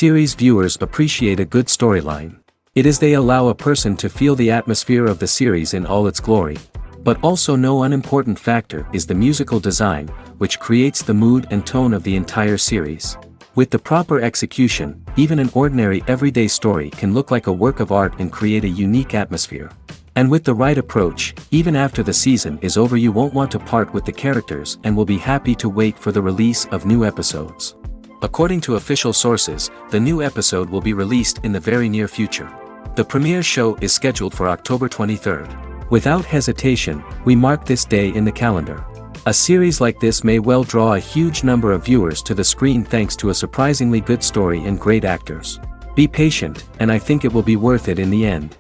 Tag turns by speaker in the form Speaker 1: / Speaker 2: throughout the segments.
Speaker 1: Series viewers appreciate a good storyline. It is they allow a person to feel the atmosphere of the series in all its glory. But also no unimportant factor is the musical design, which creates the mood and tone of the entire series. With the proper execution, even an ordinary everyday story can look like a work of art and create a unique atmosphere. And with the right approach, even after the season is over you won't want to part with the characters and will be happy to wait for the release of new episodes. According to official sources, the new episode will be released in the very near future. The premiere show is scheduled for October 23rd. Without hesitation, we mark this day in the calendar. A series like this may well draw a huge number of viewers to the screen thanks to a surprisingly good story and great actors. Be patient, and I think it will be worth it in the end.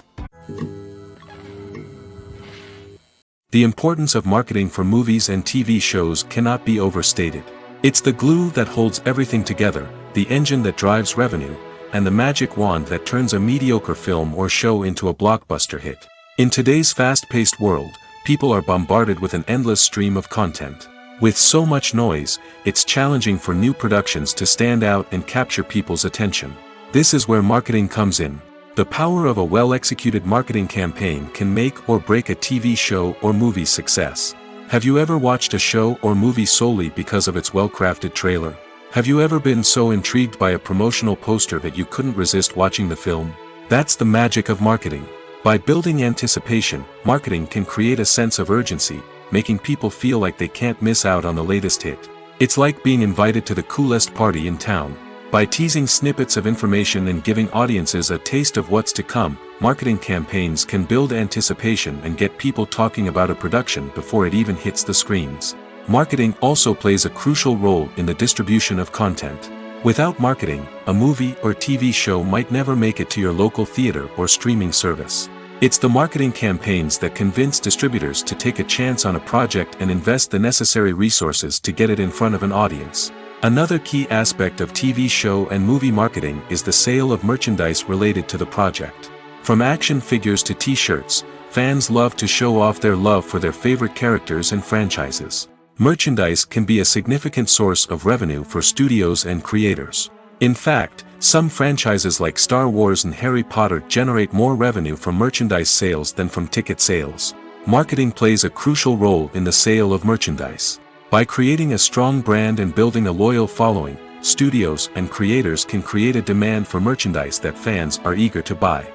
Speaker 1: The importance of marketing for movies and TV shows cannot be overstated. It's the glue that holds everything together, the engine that drives revenue, and the magic wand that turns a mediocre film or show into a blockbuster hit. In today's fast-paced world, people are bombarded with an endless stream of content. With so much noise, it's challenging for new productions to stand out and capture people's attention. This is where marketing comes in. The power of a well-executed marketing campaign can make or break a TV show or movie's success. Have you ever watched a show or movie solely because of its well-crafted trailer? Have you ever been so intrigued by a promotional poster that you couldn't resist watching the film? That's the magic of marketing. By building anticipation, marketing can create a sense of urgency, making people feel like they can't miss out on the latest hit. It's like being invited to the coolest party in town. By teasing snippets of information and giving audiences a taste of what's to come, marketing campaigns can build anticipation and get people talking about a production before it even hits the screens. Marketing also plays a crucial role in the distribution of content. Without marketing, a movie or TV show might never make it to your local theater or streaming service. It's the marketing campaigns that convince distributors to take a chance on a project and invest the necessary resources to get it in front of an audience. Another key aspect of TV show and movie marketing is the sale of merchandise related to the project. From action figures to t-shirts, fans love to show off their love for their favorite characters and franchises. Merchandise can be a significant source of revenue for studios and creators. In fact, some franchises like Star Wars and Harry Potter generate more revenue from merchandise sales than from ticket sales. Marketing plays a crucial role in the sale of merchandise. By creating a strong brand and building a loyal following, studios and creators can create a demand for merchandise that fans are eager to buy.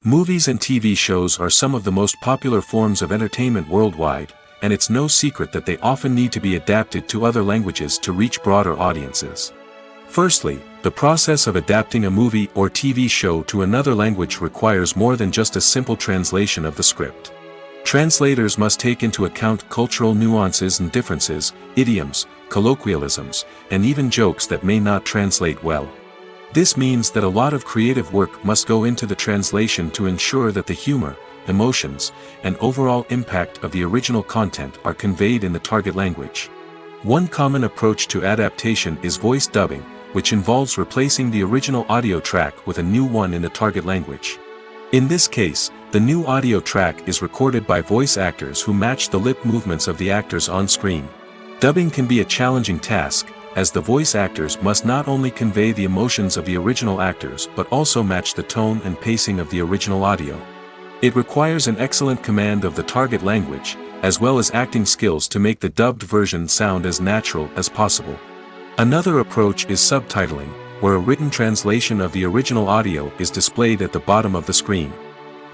Speaker 1: Movies and TV shows are some of the most popular forms of entertainment worldwide, and it's no secret that they often need to be adapted to other languages to reach broader audiences. Firstly, the process of adapting a movie or TV show to another language requires more than just a simple translation of the script. Translators must take into account cultural nuances and differences, idioms, colloquialisms, and even jokes that may not translate well. This means that a lot of creative work must go into the translation to ensure that the humor, emotions, and overall impact of the original content are conveyed in the target language. One common approach to adaptation is voice dubbing, which involves replacing the original audio track with a new one in the target language. In this case, the new audio track is recorded by voice actors who match the lip movements of the actors on screen. Dubbing can be a challenging task, as the voice actors must not only convey the emotions of the original actors but also match the tone and pacing of the original audio. It requires an excellent command of the target language, as well as acting skills to make the dubbed version sound as natural as possible. Another approach is subtitling, where a written translation of the original audio is displayed at the bottom of the screen.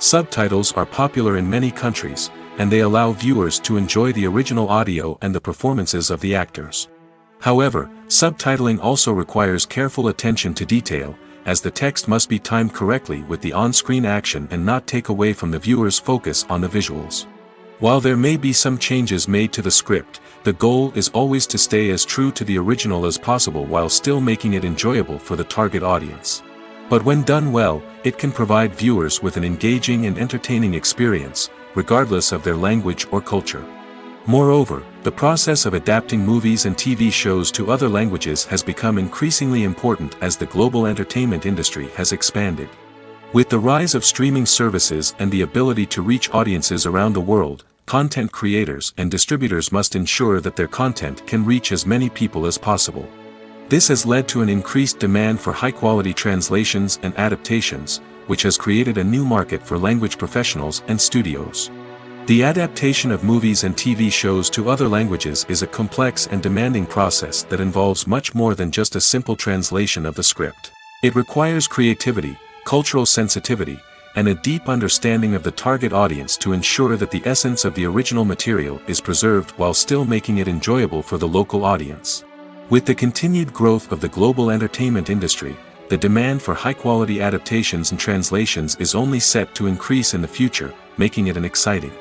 Speaker 1: Subtitles are popular in many countries, and they allow viewers to enjoy the original audio and the performances of the actors. However, subtitling also requires careful attention to detail, as the text must be timed correctly with the on-screen action and not take away from the viewer's focus on the visuals. While there may be some changes made to the script, the goal is always to stay as true to the original as possible while still making it enjoyable for the target audience. But when done well, it can provide viewers with an engaging and entertaining experience, regardless of their language or culture. Moreover, the process of adapting movies and TV shows to other languages has become increasingly important as the global entertainment industry has expanded. With the rise of streaming services and the ability to reach audiences around the world, content creators and distributors must ensure that their content can reach as many people as possible. This has led to an increased demand for high-quality translations and adaptations, which has created a new market for language professionals and studios. The adaptation of movies and TV shows to other languages is a complex and demanding process that involves much more than just a simple translation of the script. It requires creativity, cultural sensitivity, and a deep understanding of the target audience to ensure that the essence of the original material is preserved while still making it enjoyable for the local audience. With the continued growth of the global entertainment industry, the demand for high-quality adaptations and translations is only set to increase in the future, making it an exciting.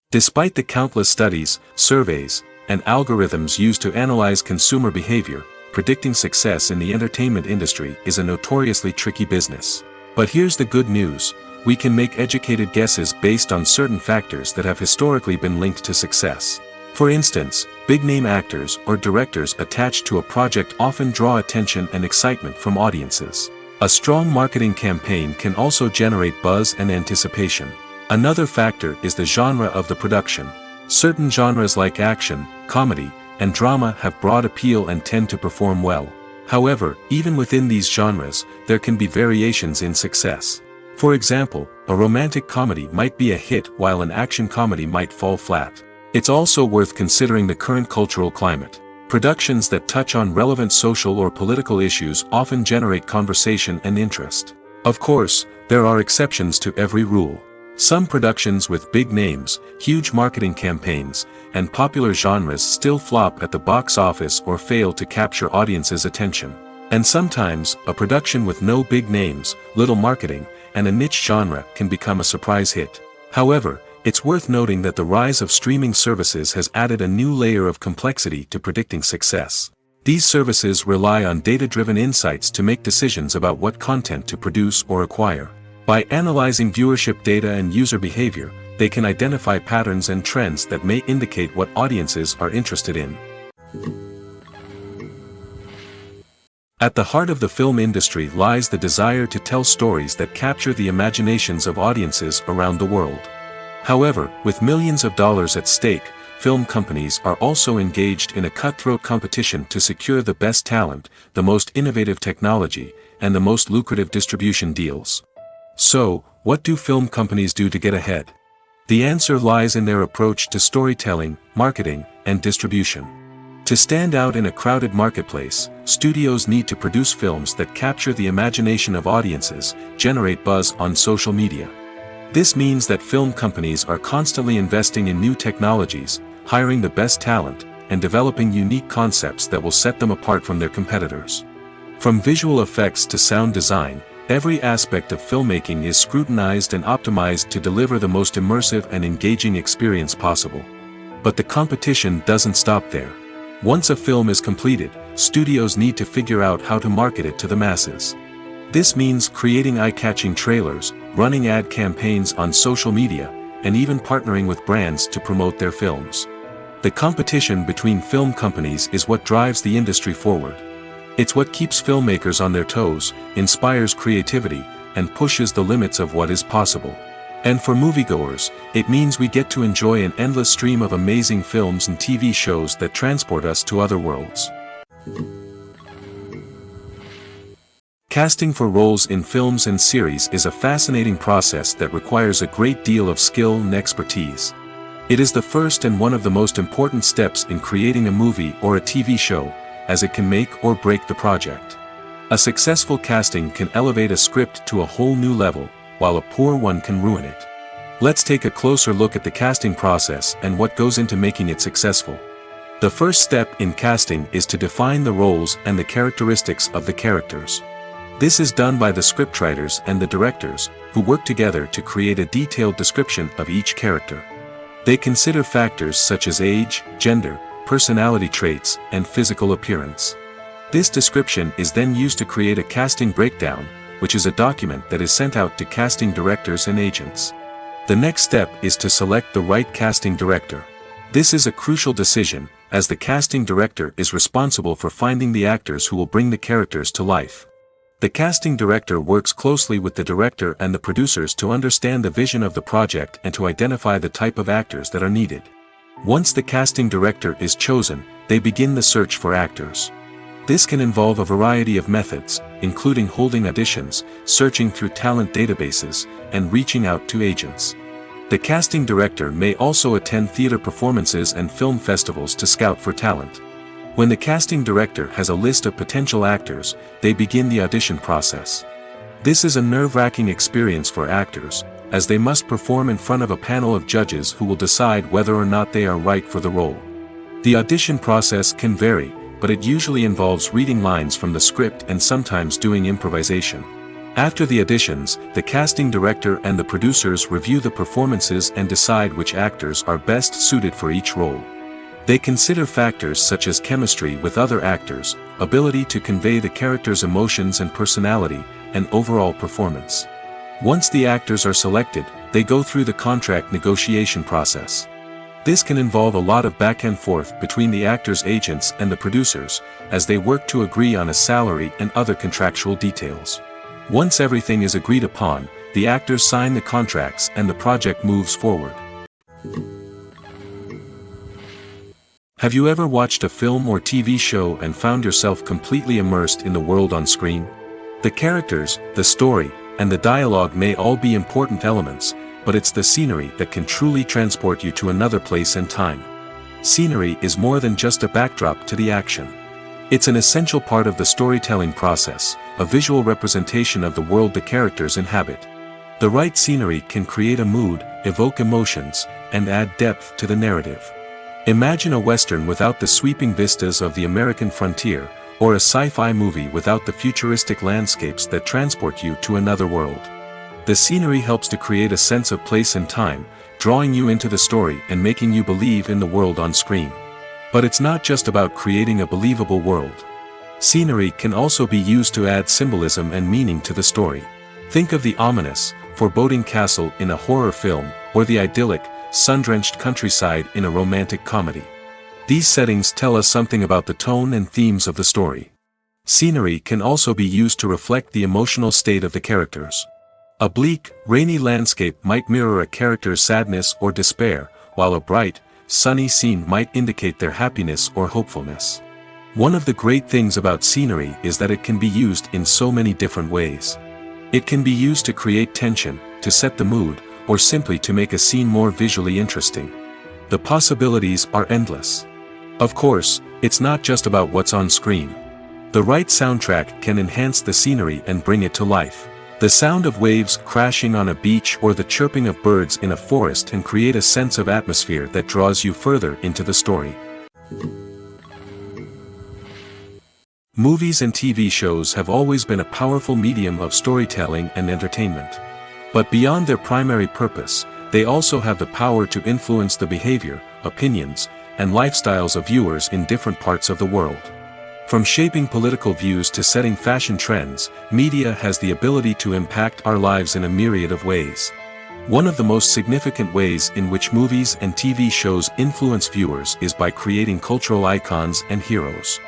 Speaker 1: Despite the countless studies, surveys, and algorithms used to analyze consumer behavior, predicting success in the entertainment industry is a notoriously tricky business. But here's the good news: we can make educated guesses based on certain factors that have historically been linked to success. For instance, big-name actors or directors attached to a project often draw attention and excitement from audiences. A strong marketing campaign can also generate buzz and anticipation. Another factor is the genre of the production. Certain genres like action, comedy, and drama have broad appeal and tend to perform well. However, even within these genres, there can be variations in success. For example, a romantic comedy might be a hit while an action comedy might fall flat. It's also worth considering the current cultural climate. Productions that touch on relevant social or political issues often generate conversation and interest. Of course, there are exceptions to every rule. Some productions with big names, huge marketing campaigns, and popular genres still flop at the box office or fail to capture audiences' attention. And sometimes, a production with no big names, little marketing, and a niche genre can become a surprise hit. However, it's worth noting that the rise of streaming services has added a new layer of complexity to predicting success. These services rely on data-driven insights to make decisions about what content to produce or acquire. By analyzing viewership data and user behavior, they can identify patterns and trends that may indicate what audiences are interested in. At the heart of the film industry lies the desire to tell stories that capture the imaginations of audiences around the world. However, with millions of dollars at stake, film companies are also engaged in a cutthroat competition to secure the best talent, the most innovative technology, and the most lucrative distribution deals. So, what do film companies do to get ahead? The answer lies in their approach to storytelling, marketing, and distribution. To stand out in a crowded marketplace, studios need to produce films that capture the imagination of audiences, generate buzz on social media. This means that film companies are constantly investing in new technologies, hiring the best talent, and developing unique concepts that will set them apart from their competitors. From visual effects to sound design, every aspect of filmmaking is scrutinized and optimized to deliver the most immersive and engaging experience possible. But the competition doesn't stop there. Once a film is completed, studios need to figure out how to market it to the masses. This means creating eye-catching trailers, running ad campaigns on social media, and even partnering with brands to promote their films. The competition between film companies is what drives the industry forward. It's what keeps filmmakers on their toes, inspires creativity, and pushes the limits of what is possible. And for moviegoers, it means we get to enjoy an endless stream of amazing films and TV shows that transport us to other worlds. Casting for roles in films and series is a fascinating process that requires a great deal of skill and expertise. It is the first and one of the most important steps in creating a movie or a TV show, as it can make or break the project. A successful casting can elevate a script to a whole new level, while a poor one can ruin it. Let's take a closer look at the casting process and what goes into making it successful. The first step in casting is to define the roles and the characteristics of the characters. This is done by the scriptwriters and the directors, who work together to create a detailed description of each character. They consider factors such as age, gender, personality traits, and physical appearance. This description is then used to create a casting breakdown, which is a document that is sent out to casting directors and agents. The next step is to select the right casting director. This is a crucial decision, as the casting director is responsible for finding the actors who will bring the characters to life. The casting director works closely with the director and the producers to understand the vision of the project and to identify the type of actors that are needed. Once the casting director is chosen, they begin the search for actors. This can involve a variety of methods, including holding auditions, searching through talent databases, and reaching out to agents. The casting director may also attend theater performances and film festivals to scout for talent. When the casting director has a list of potential actors, they begin the audition process. This is a nerve-wracking experience for actors, as they must perform in front of a panel of judges who will decide whether or not they are right for the role. The audition process can vary, but it usually involves reading lines from the script and sometimes doing improvisation. After the auditions, the casting director and the producers review the performances and decide which actors are best suited for each role. They consider factors such as chemistry with other actors, ability to convey the character's emotions and personality, and overall performance. Once the actors are selected, they go through the contract negotiation process. This can involve a lot of back and forth between the actors' agents and the producers, as they work to agree on a salary and other contractual details. Once everything is agreed upon, the actors sign the contracts and the project moves forward. Have you ever watched a film or TV show and found yourself completely immersed in the world on screen? The characters, the story, and the dialogue may all be important elements, but it's the scenery that can truly transport you to another place and time. Scenery is more than just a backdrop to the action. It's an essential part of the storytelling process, a visual representation of the world the characters inhabit. The right scenery can create a mood, evoke emotions, and add depth to the narrative. Imagine a Western without the sweeping vistas of the American frontier, or a sci-fi movie without the futuristic landscapes that transport you to another world. The scenery helps to create a sense of place and time, drawing you into the story and making you believe in the world on screen. But it's not just about creating a believable world. Scenery can also be used to add symbolism and meaning to the story. Think of the ominous, foreboding castle in a horror film, or the idyllic, sun-drenched countryside in a romantic comedy. These settings tell us something about the tone and themes of the story. Scenery can also be used to reflect the emotional state of the characters. A bleak, rainy landscape might mirror a character's sadness or despair, while a bright, sunny scene might indicate their happiness or hopefulness. One of the great things about scenery is that it can be used in so many different ways. It can be used to create tension, to set the mood, or simply to make a scene more visually interesting. The possibilities are endless. Of course, it's not just about what's on screen. The right soundtrack can enhance the scenery and bring it to life. The sound of waves crashing on a beach or the chirping of birds in a forest can create a sense of atmosphere that draws you further into the story. Movies and TV shows have always been a powerful medium of storytelling and entertainment. But beyond their primary purpose, they also have the power to influence the behavior, opinions, and lifestyles of viewers in different parts of the world. From shaping political views to setting fashion trends, media has the ability to impact our lives in a myriad of ways. One of the most significant ways in which movies and TV shows influence viewers is by creating cultural icons and heroes.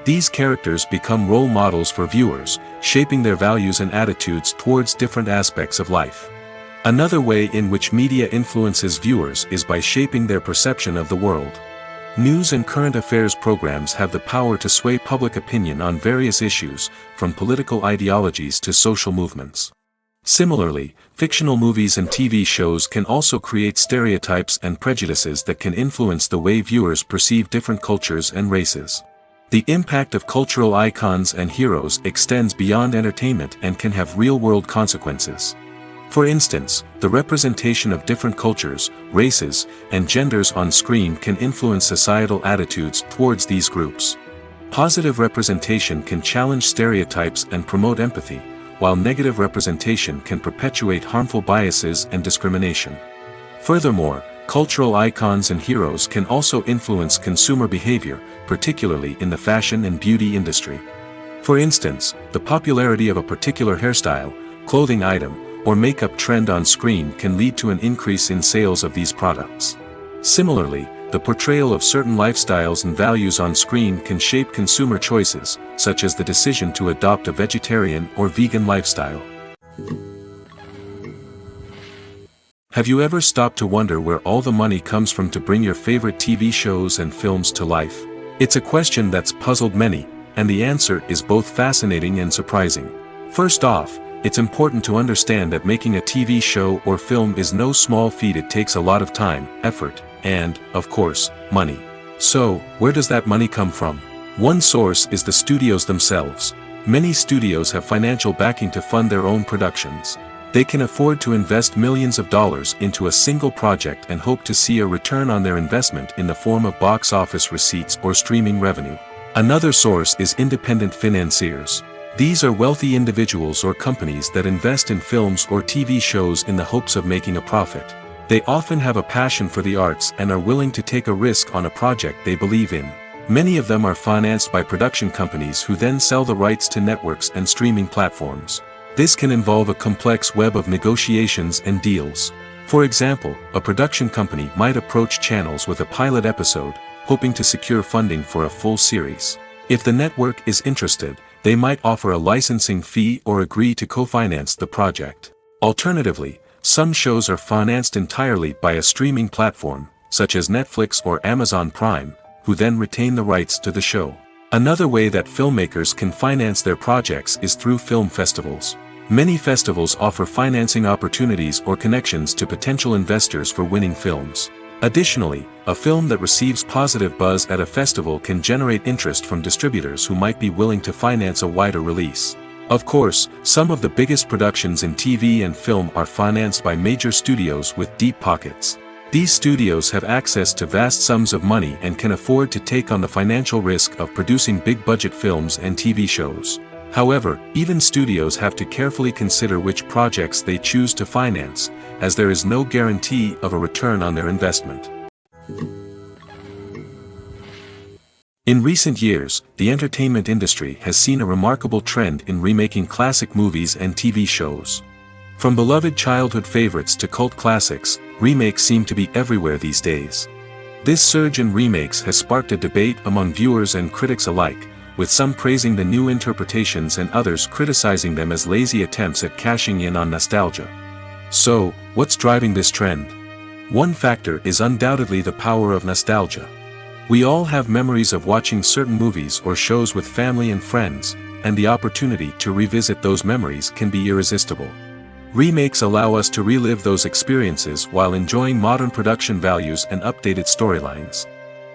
Speaker 1: These characters become role models for viewers, shaping their values and attitudes towards different aspects of life. Another way in which media influences viewers is by shaping their perception of the world. News and current affairs programs have the power to sway public opinion on various issues, from political ideologies to social movements. Similarly, fictional movies and TV shows can also create stereotypes and prejudices that can influence the way viewers perceive different cultures and races. The impact of cultural icons and heroes extends beyond entertainment and can have real-world consequences. For instance, the representation of different cultures, races, and genders on screen can influence societal attitudes towards these groups. Positive representation can challenge stereotypes and promote empathy, while negative representation can perpetuate harmful biases and discrimination. Furthermore, cultural icons and heroes can also influence consumer behavior, particularly in the fashion and beauty industry. For instance, the popularity of a particular hairstyle, clothing item, or makeup trend on screen can lead to an increase in sales of these products. Similarly, the portrayal of certain lifestyles and values on screen can shape consumer choices, such as the decision to adopt a vegetarian or vegan lifestyle. Have you ever stopped to wonder where all the money comes from to bring your favorite TV shows and films to life? It's a question that's puzzled many, and the answer is both fascinating and surprising. First off, it's important to understand that making a TV show or film is no small feat. It takes a lot of time, effort, and, of course, money. So, where does that money come from? One source is the studios themselves. Many studios have financial backing to fund their own productions. They can afford to invest millions of dollars into a single project and hope to see a return on their investment in the form of box office receipts or streaming revenue. Another source is independent financiers. These are wealthy individuals or companies that invest in films or TV shows in the hopes of making a profit. They often have a passion for the arts and are willing to take a risk on a project they believe in. Many of them are financed by production companies who then sell the rights to networks and streaming platforms. This can involve a complex web of negotiations and deals. For example, a production company might approach channels with a pilot episode, hoping to secure funding for a full series. If the network is interested, they might offer a licensing fee or agree to co-finance the project. Alternatively, some shows are financed entirely by a streaming platform, such as Netflix or Amazon Prime, who then retain the rights to the show. Another way that filmmakers can finance their projects is through film festivals. Many festivals offer financing opportunities or connections to potential investors for winning films. Additionally, a film that receives positive buzz at a festival can generate interest from distributors who might be willing to finance a wider release. Of course, some of the biggest productions in TV and film are financed by major studios with deep pockets. These studios have access to vast sums of money and can afford to take on the financial risk of producing big-budget films and TV shows. However, even studios have to carefully consider which projects they choose to finance, as there is no guarantee of a return on their investment. In recent years, the entertainment industry has seen a remarkable trend in remaking classic movies and TV shows. From beloved childhood favorites to cult classics, remakes seem to be everywhere these days. This surge in remakes has sparked a debate among viewers and critics alike, with some praising the new interpretations and others criticizing them as lazy attempts at cashing in on nostalgia. So, what's driving this trend? One factor is undoubtedly the power of nostalgia. We all have memories of watching certain movies or shows with family and friends, and the opportunity to revisit those memories can be irresistible. Remakes allow us to relive those experiences while enjoying modern production values and updated storylines.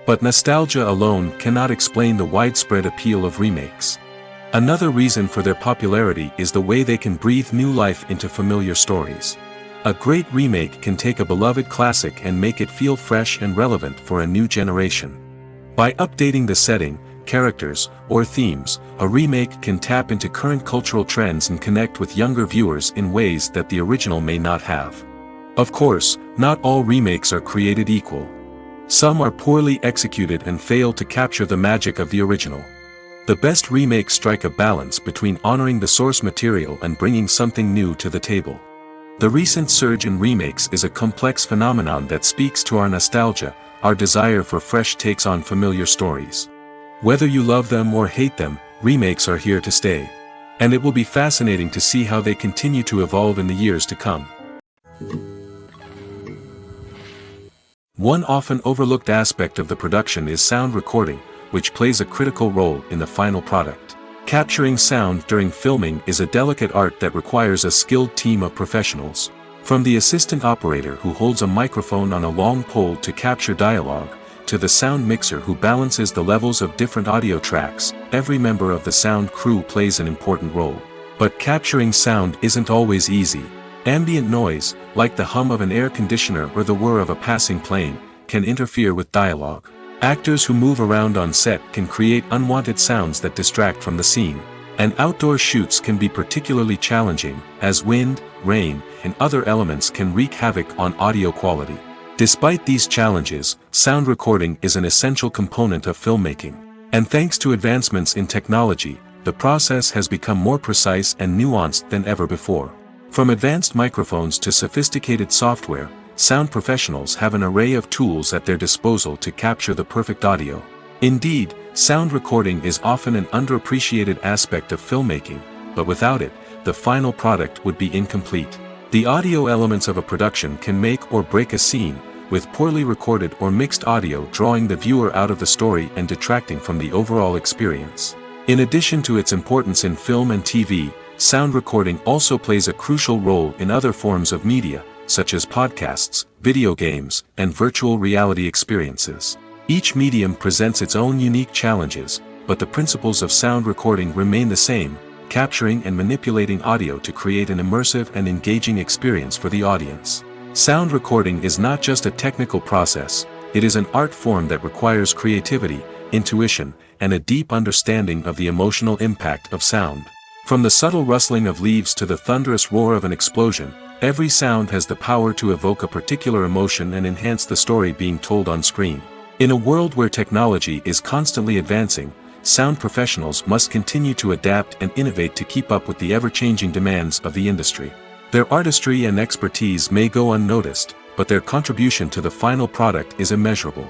Speaker 1: But nostalgia alone cannot explain the widespread appeal of remakes. Another reason for their popularity is the way they can breathe new life into familiar stories. A great remake can take a beloved classic and make it feel fresh and relevant for a new generation. By updating the setting, characters, or themes, a remake can tap into current cultural trends and connect with younger viewers in ways that the original may not have. Of course, not all remakes are created equal. Some are poorly executed and fail to capture the magic of the original. The best remakes strike a balance between honoring the source material and bringing something new to the table. The recent surge in remakes is a complex phenomenon that speaks to our nostalgia, our desire for fresh takes on familiar stories. Whether you love them or hate them, remakes are here to stay. And it will be fascinating to see how they continue to evolve in the years to come. One often overlooked aspect of the production is sound recording, which plays a critical role in the final product. Capturing sound during filming is a delicate art that requires a skilled team of professionals. From the assistant operator who holds a microphone on a long pole to capture dialogue, to the sound mixer who balances the levels of different audio tracks, every member of the sound crew plays an important role. But capturing sound isn't always easy. Ambient noise, like the hum of an air conditioner or the whir of a passing plane, can interfere with dialogue. Actors who move around on set can create unwanted sounds that distract from the scene. And outdoor shoots can be particularly challenging, as wind, rain, and other elements can wreak havoc on audio quality. Despite these challenges, sound recording is an essential component of filmmaking. And thanks to advancements in technology, the process has become more precise and nuanced than ever before. From advanced microphones to sophisticated software, sound professionals have an array of tools at their disposal to capture the perfect audio. Indeed, sound recording is often an underappreciated aspect of filmmaking, but without it, the final product would be incomplete. The audio elements of a production can make or break a scene, with poorly recorded or mixed audio drawing the viewer out of the story and detracting from the overall experience. In addition to its importance in film and TV, sound recording also plays a crucial role in other forms of media, such as podcasts, video games, and virtual reality experiences. Each medium presents its own unique challenges, but the principles of sound recording remain the same, capturing and manipulating audio to create an immersive and engaging experience for the audience. Sound recording is not just a technical process, it is an art form that requires creativity, intuition, and a deep understanding of the emotional impact of sound. From the subtle rustling of leaves to the thunderous roar of an explosion, every sound has the power to evoke a particular emotion and enhance the story being told on screen. In a world where technology is constantly advancing, sound professionals must continue to adapt and innovate to keep up with the ever-changing demands of the industry. Their artistry and expertise may go unnoticed, but their contribution to the final product is immeasurable.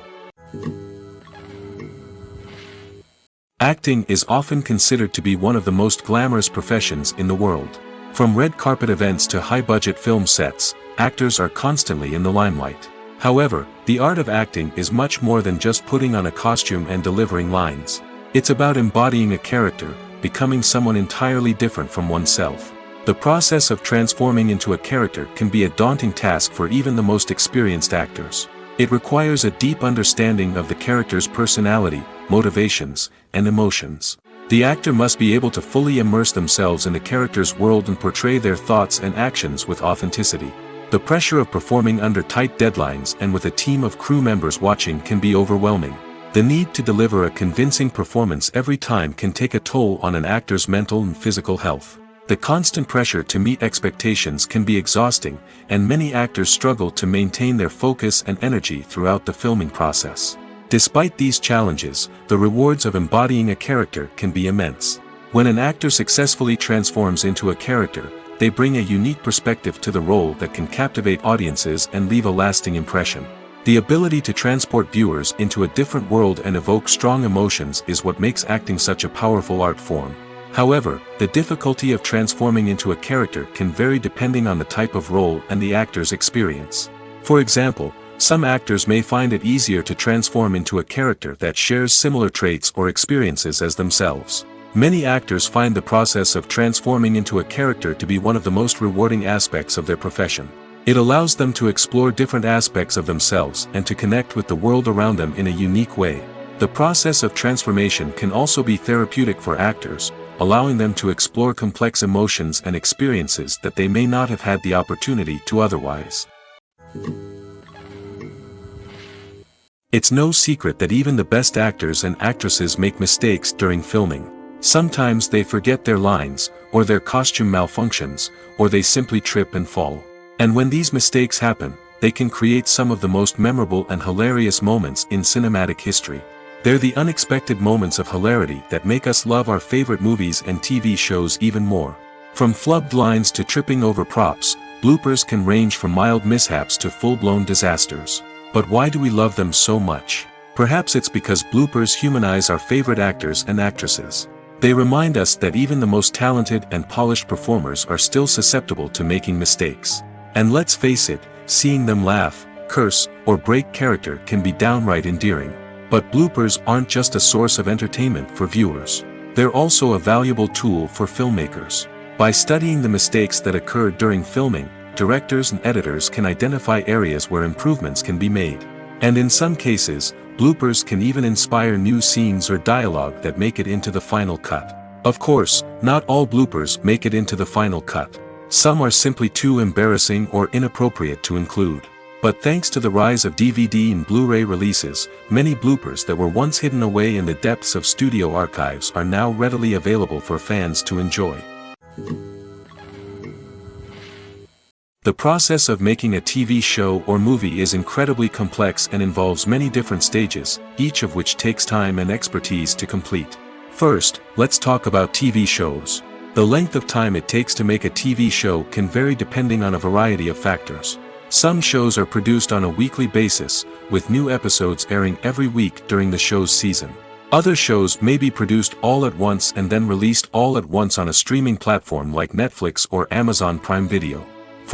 Speaker 1: Acting is often considered to be one of the most glamorous professions in the world. From red carpet events to high-budget film sets, actors are constantly in the limelight. However, the art of acting is much more than just putting on a costume and delivering lines. It's about embodying a character, becoming someone entirely different from oneself. The process of transforming into a character can be a daunting task for even the most experienced actors. It requires a deep understanding of the character's personality, motivations, and emotions. The actor must be able to fully immerse themselves in the character's world and portray their thoughts and actions with authenticity. The pressure of performing under tight deadlines and with a team of crew members watching can be overwhelming. The need to deliver a convincing performance every time can take a toll on an actor's mental and physical health. The constant pressure to meet expectations can be exhausting, and many actors struggle to maintain their focus and energy throughout the filming process. Despite these challenges, the rewards of embodying a character can be immense. When an actor successfully transforms into a character, they bring a unique perspective to the role that can captivate audiences and leave a lasting impression. The ability to transport viewers into a different world and evoke strong emotions is what makes acting such a powerful art form. However, the difficulty of transforming into a character can vary depending on the type of role and the actor's experience. For example, some actors may find it easier to transform into a character that shares similar traits or experiences as themselves. Many actors find the process of transforming into a character to be one of the most rewarding aspects of their profession. It allows them to explore different aspects of themselves and to connect with the world around them in a unique way. The process of transformation can also be therapeutic for actors, allowing them to explore complex emotions and experiences that they may not have had the opportunity to otherwise. It's no secret that even the best actors and actresses make mistakes during filming. Sometimes they forget their lines, or their costume malfunctions, or they simply trip and fall. And when these mistakes happen, they can create some of the most memorable and hilarious moments in cinematic history. They're the unexpected moments of hilarity that make us love our favorite movies and TV shows even more. From flubbed lines to tripping over props, bloopers can range from mild mishaps to full-blown disasters. But why do we love them so much? Perhaps it's because bloopers humanize our favorite actors and actresses. They remind us that even the most talented and polished performers are still susceptible to making mistakes. And let's face it, seeing them laugh, curse, or break character can be downright endearing. But bloopers aren't just a source of entertainment for viewers. They're also a valuable tool for filmmakers. By studying the mistakes that occur during filming, directors and editors can identify areas where improvements can be made. And in some cases, bloopers can even inspire new scenes or dialogue that make it into the final cut. Of course, not all bloopers make it into the final cut. Some are simply too embarrassing or inappropriate to include. But thanks to the rise of DVD and Blu-ray releases, many bloopers that were once hidden away in the depths of studio archives are now readily available for fans to enjoy. The process of making a TV show or movie is incredibly complex and involves many different stages, each of which takes time and expertise to complete. First, let's talk about TV shows. The length of time it takes to make a TV show can vary depending on a variety of factors. Some shows are produced on a weekly basis, with new episodes airing every week during the show's season. Other shows may be produced all at once and then released all at once on a streaming platform like Netflix or Amazon Prime Video.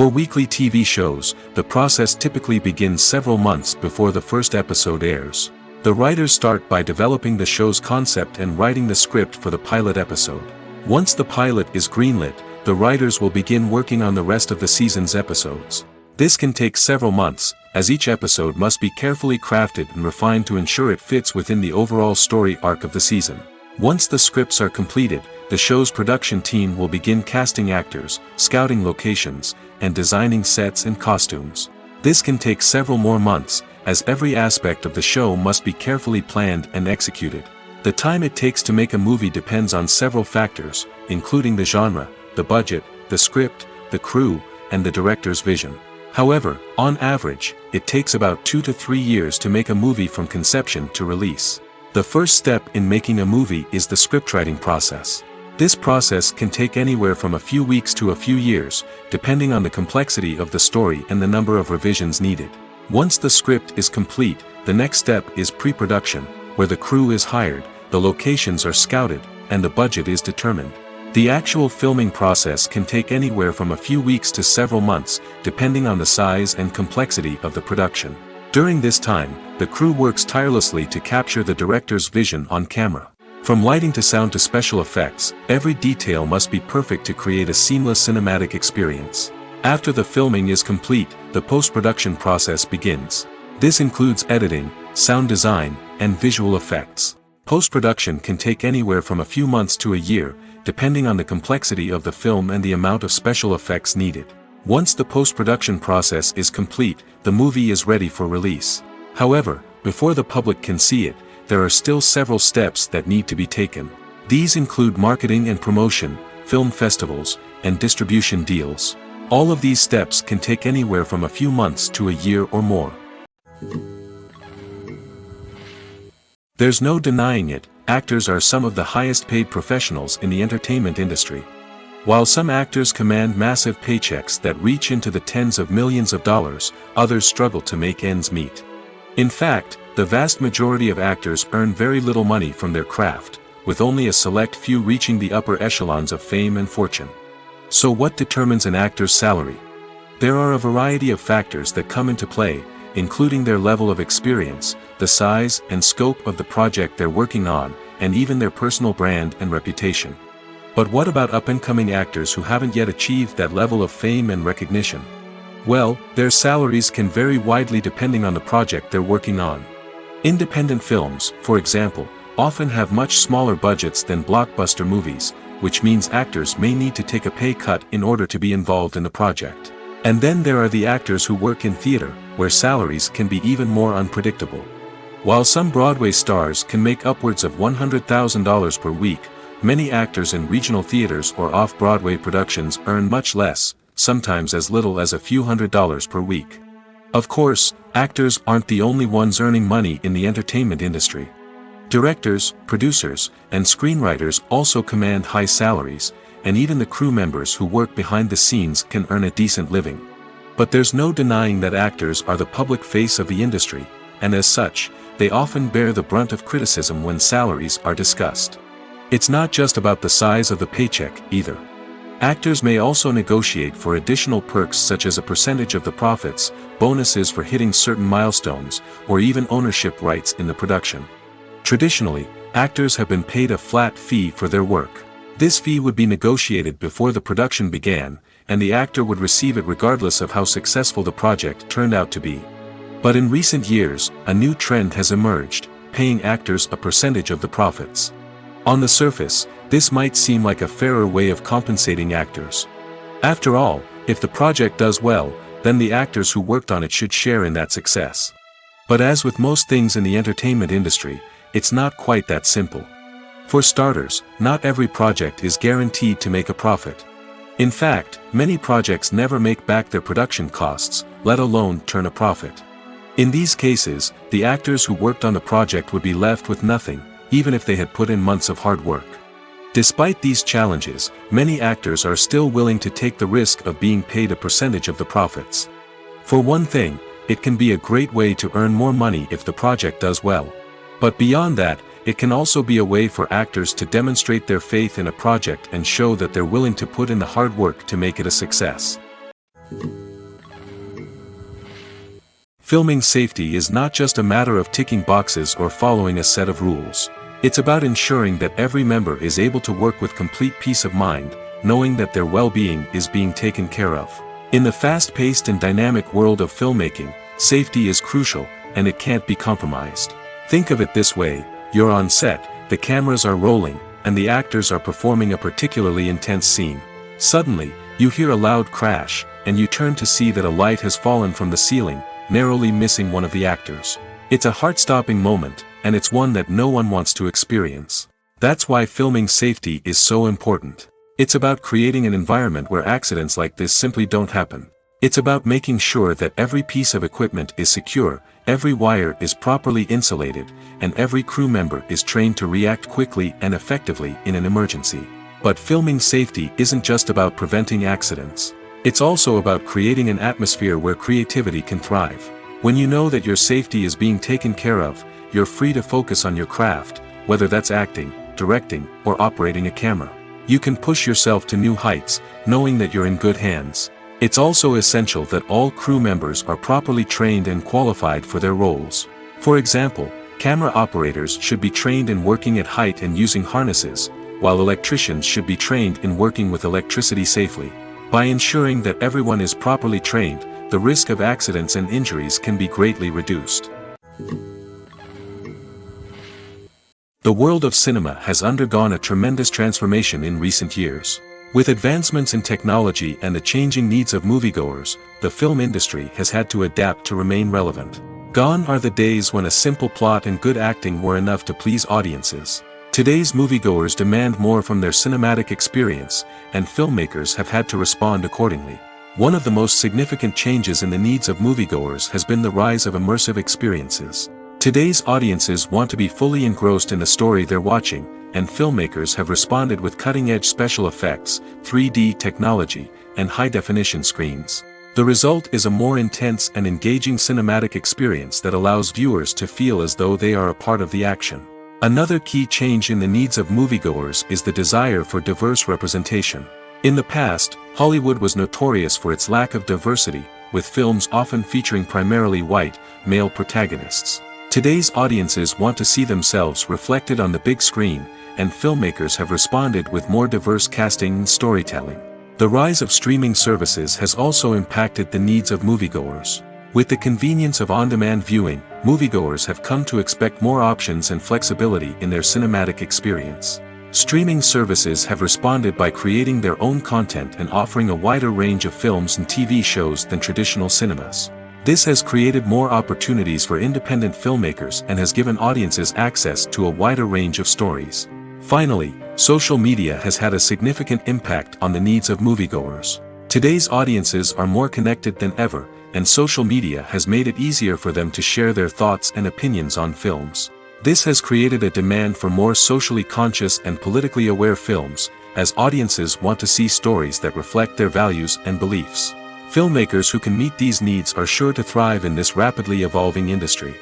Speaker 1: For weekly TV shows, the process typically begins several months before the first episode airs. The writers start by developing the show's concept and writing the script for the pilot episode. Once the pilot is greenlit, the writers will begin working on the rest of the season's episodes. This can take several months, as each episode must be carefully crafted and refined to ensure it fits within the overall story arc of the season. Once the scripts are completed, the show's production team will begin casting actors, scouting locations, and designing sets and costumes. This can take several more months, as every aspect of the show must be carefully planned and executed. The time it takes to make a movie depends on several factors, including the genre, the budget, the script, the crew, and the director's vision. However, on average, it takes about 2 to 3 years to make a movie from conception to release. The first step in making a movie is the scriptwriting process. This process can take anywhere from a few weeks to a few years, depending on the complexity of the story and the number of revisions needed. Once the script is complete, the next step is pre-production, where the crew is hired, the locations are scouted, and the budget is determined. The actual filming process can take anywhere from a few weeks to several months, depending on the size and complexity of the production. During this time, the crew works tirelessly to capture the director's vision on camera. From lighting to sound to special effects, every detail must be perfect to create a seamless cinematic experience. After the filming is complete, the post-production process begins. This includes editing, sound design, and visual effects. Post-production can take anywhere from a few months to a year, depending on the complexity of the film and the amount of special effects needed. Once the post-production process is complete, the movie is ready for release. However, before the public can see it, there are still several steps that need to be taken. These include marketing and promotion, film festivals, and distribution deals. All of these steps can take anywhere from a few months to a year or more. There's no denying it, actors are some of the highest paid professionals in the entertainment industry. While some actors command massive paychecks that reach into the tens of millions of dollars, others struggle to make ends meet. In fact, the vast majority of actors earn very little money from their craft, with only a select few reaching the upper echelons of fame and fortune. So what determines an actor's salary? There are a variety of factors that come into play, including their level of experience, the size and scope of the project they're working on, and even their personal brand and reputation. But what about up-and-coming actors who haven't yet achieved that level of fame and recognition? Well, their salaries can vary widely depending on the project they're working on. Independent films, for example, often have much smaller budgets than blockbuster movies, which means actors may need to take a pay cut in order to be involved in the project. And then there are the actors who work in theater, where salaries can be even more unpredictable. While some Broadway stars can make upwards of $100,000 per week, many actors in regional theaters or off-Broadway productions earn much less, sometimes as little as a few $100s per week. Of course, actors aren't the only ones earning money in the entertainment industry. Directors, producers, and screenwriters also command high salaries, and even the crew members who work behind the scenes can earn a decent living. But there's no denying that actors are the public face of the industry, and as such, they often bear the brunt of criticism when salaries are discussed. It's not just about the size of the paycheck, either. Actors may also negotiate for additional perks such as a percentage of the profits, bonuses for hitting certain milestones, or even ownership rights in the production. Traditionally, actors have been paid a flat fee for their work. This fee would be negotiated before the production began, and the actor would receive it regardless of how successful the project turned out to be. But in recent years, a new trend has emerged, paying actors a percentage of the profits. On the surface, this might seem like a fairer way of compensating actors. After all, if the project does well, then the actors who worked on it should share in that success. But as with most things in the entertainment industry, it's not quite that simple. For starters, not every project is guaranteed to make a profit. In fact, many projects never make back their production costs, let alone turn a profit. In these cases, the actors who worked on the project would be left with nothing, even if they had put in months of hard work. Despite these challenges, many actors are still willing to take the risk of being paid a percentage of the profits. For one thing, it can be a great way to earn more money if the project does well. But beyond that, it can also be a way for actors to demonstrate their faith in a project and show that they're willing to put in the hard work to make it a success. Filming safety is not just a matter of ticking boxes or following a set of rules. It's about ensuring that every member is able to work with complete peace of mind, knowing that their well-being is being taken care of. In the fast-paced and dynamic world of filmmaking, safety is crucial, and it can't be compromised. Think of it this way: you're on set, the cameras are rolling, and the actors are performing a particularly intense scene. Suddenly, you hear a loud crash, and you turn to see that a light has fallen from the ceiling, narrowly missing one of the actors. It's a heart-stopping moment, and it's one that no one wants to experience. That's why filming safety is so important. It's about creating an environment where accidents like this simply don't happen. It's about making sure that every piece of equipment is secure, every wire is properly insulated, and every crew member is trained to react quickly and effectively in an emergency. But filming safety isn't just about preventing accidents. It's also about creating an atmosphere where creativity can thrive. When you know that your safety is being taken care of, you're free to focus on your craft, whether that's acting, directing, or operating a camera. You can push yourself to new heights, knowing that you're in good hands. It's also essential that all crew members are properly trained and qualified for their roles. For example, camera operators should be trained in working at height and using harnesses, while electricians should be trained in working with electricity safely. By ensuring that everyone is properly trained, the risk of accidents and injuries can be greatly reduced. The world of cinema has undergone a tremendous transformation in recent years. With advancements in technology and the changing needs of moviegoers, the film industry has had to adapt to remain relevant. Gone are the days when a simple plot and good acting were enough to please audiences. Today's moviegoers demand more from their cinematic experience, and filmmakers have had to respond accordingly. One of the most significant changes in the needs of moviegoers has been the rise of immersive experiences. Today's audiences want to be fully engrossed in the story they're watching, and filmmakers have responded with cutting-edge special effects, 3D technology, and high-definition screens. The result is a more intense and engaging cinematic experience that allows viewers to feel as though they are a part of the action. Another key change in the needs of moviegoers is the desire for diverse representation. In the past, Hollywood was notorious for its lack of diversity, with films often featuring primarily white, male protagonists. Today's audiences want to see themselves reflected on the big screen, and filmmakers have responded with more diverse casting and storytelling. The rise of streaming services has also impacted the needs of moviegoers. With the convenience of on-demand viewing, moviegoers have come to expect more options and flexibility in their cinematic experience. Streaming services have responded by creating their own content and offering a wider range of films and TV shows than traditional cinemas. This has created more opportunities for independent filmmakers and has given audiences access to a wider range of stories. Finally, social media has had a significant impact on the needs of moviegoers. Today's audiences are more connected than ever, and social media has made it easier for them to share their thoughts and opinions on films. This has created a demand for more socially conscious and politically aware films, as audiences want to see stories that reflect their values and beliefs. Filmmakers who can meet these needs are sure to thrive in this rapidly evolving industry.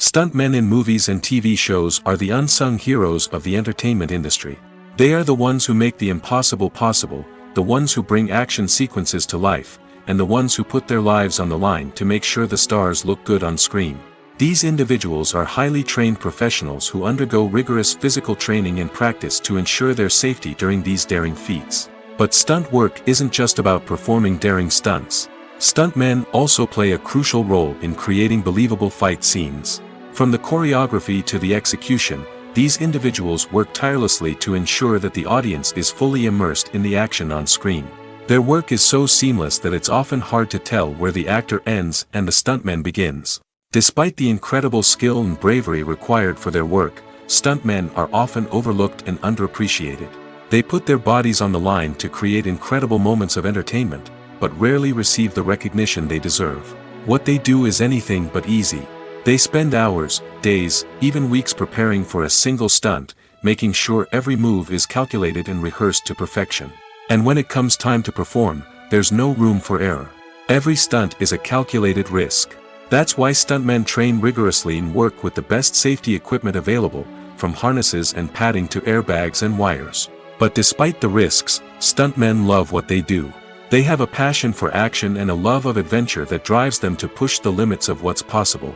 Speaker 1: Stuntmen in movies and TV shows are the unsung heroes of the entertainment industry. They are the ones who make the impossible possible, the ones who bring action sequences to life, and the ones who put their lives on the line to make sure the stars look good on screen. These individuals are highly trained professionals who undergo rigorous physical training and practice to ensure their safety during these daring feats. But stunt work isn't just about performing daring stunts. Stuntmen also play a crucial role in creating believable fight scenes. From the choreography to the execution, these individuals work tirelessly to ensure that the audience is fully immersed in the action on screen. Their work is so seamless that it's often hard to tell where the actor ends and the stuntman begins. Despite the incredible skill and bravery required for their work, stuntmen are often overlooked and underappreciated. They put their bodies on the line to create incredible moments of entertainment, but rarely receive the recognition they deserve. What they do is anything but easy. They spend hours, days, even weeks preparing for a single stunt, making sure every move is calculated and rehearsed to perfection. And when it comes time to perform, there's no room for error. Every stunt is a calculated risk. That's why stuntmen train rigorously and work with the best safety equipment available, from harnesses and padding to airbags and wires. But despite the risks, stuntmen love what they do. They have a passion for action and a love of adventure that drives them to push the limits of what's possible.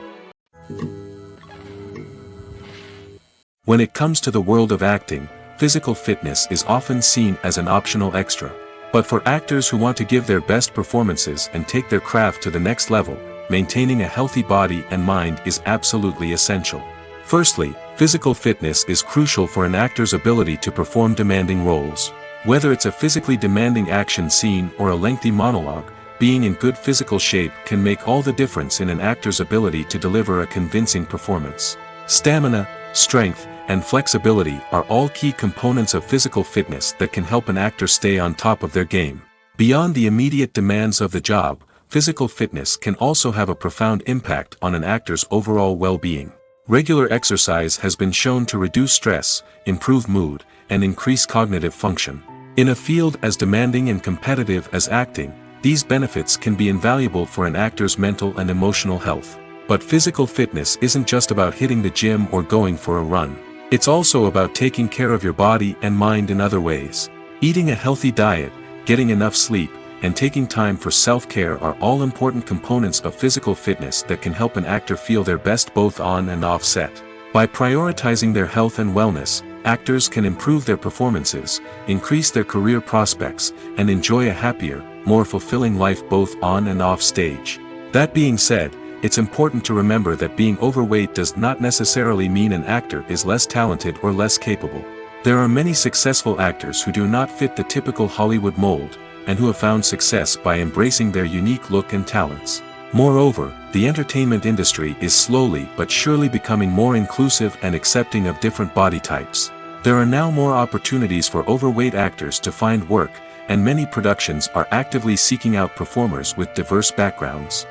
Speaker 1: When it comes to the world of acting, physical fitness is often seen as an optional extra. But for actors who want to give their best performances and take their craft to the next level, maintaining a healthy body and mind is absolutely essential. Firstly, physical fitness is crucial for an actor's ability to perform demanding roles. Whether it's a physically demanding action scene or a lengthy monologue, being in good physical shape can make all the difference in an actor's ability to deliver a convincing performance. Stamina, strength, and flexibility are all key components of physical fitness that can help an actor stay on top of their game. Beyond the immediate demands of the job, physical fitness can also have a profound impact on an actor's overall well-being. Regular exercise has been shown to reduce stress, improve mood, and increase cognitive function. In a field as demanding and competitive as acting, these benefits can be invaluable for an actor's mental and emotional health. But physical fitness isn't just about hitting the gym or going for a run. It's also about taking care of your body and mind in other ways. Eating a healthy diet, getting enough sleep, and taking time for self-care are all important components of physical fitness that can help an actor feel their best both on and off set. By prioritizing their health and wellness, actors can improve their performances, increase their career prospects, and enjoy a happier, more fulfilling life both on and off stage. That being said, it's important to remember that being overweight does not necessarily mean an actor is less talented or less capable. There are many successful actors who do not fit the typical Hollywood mold, and who have found success by embracing their unique look and talents. Moreover, the entertainment industry is slowly but surely becoming more inclusive and accepting of different body types. There are now more opportunities for overweight actors to find work, and many productions are actively seeking out performers with diverse backgrounds.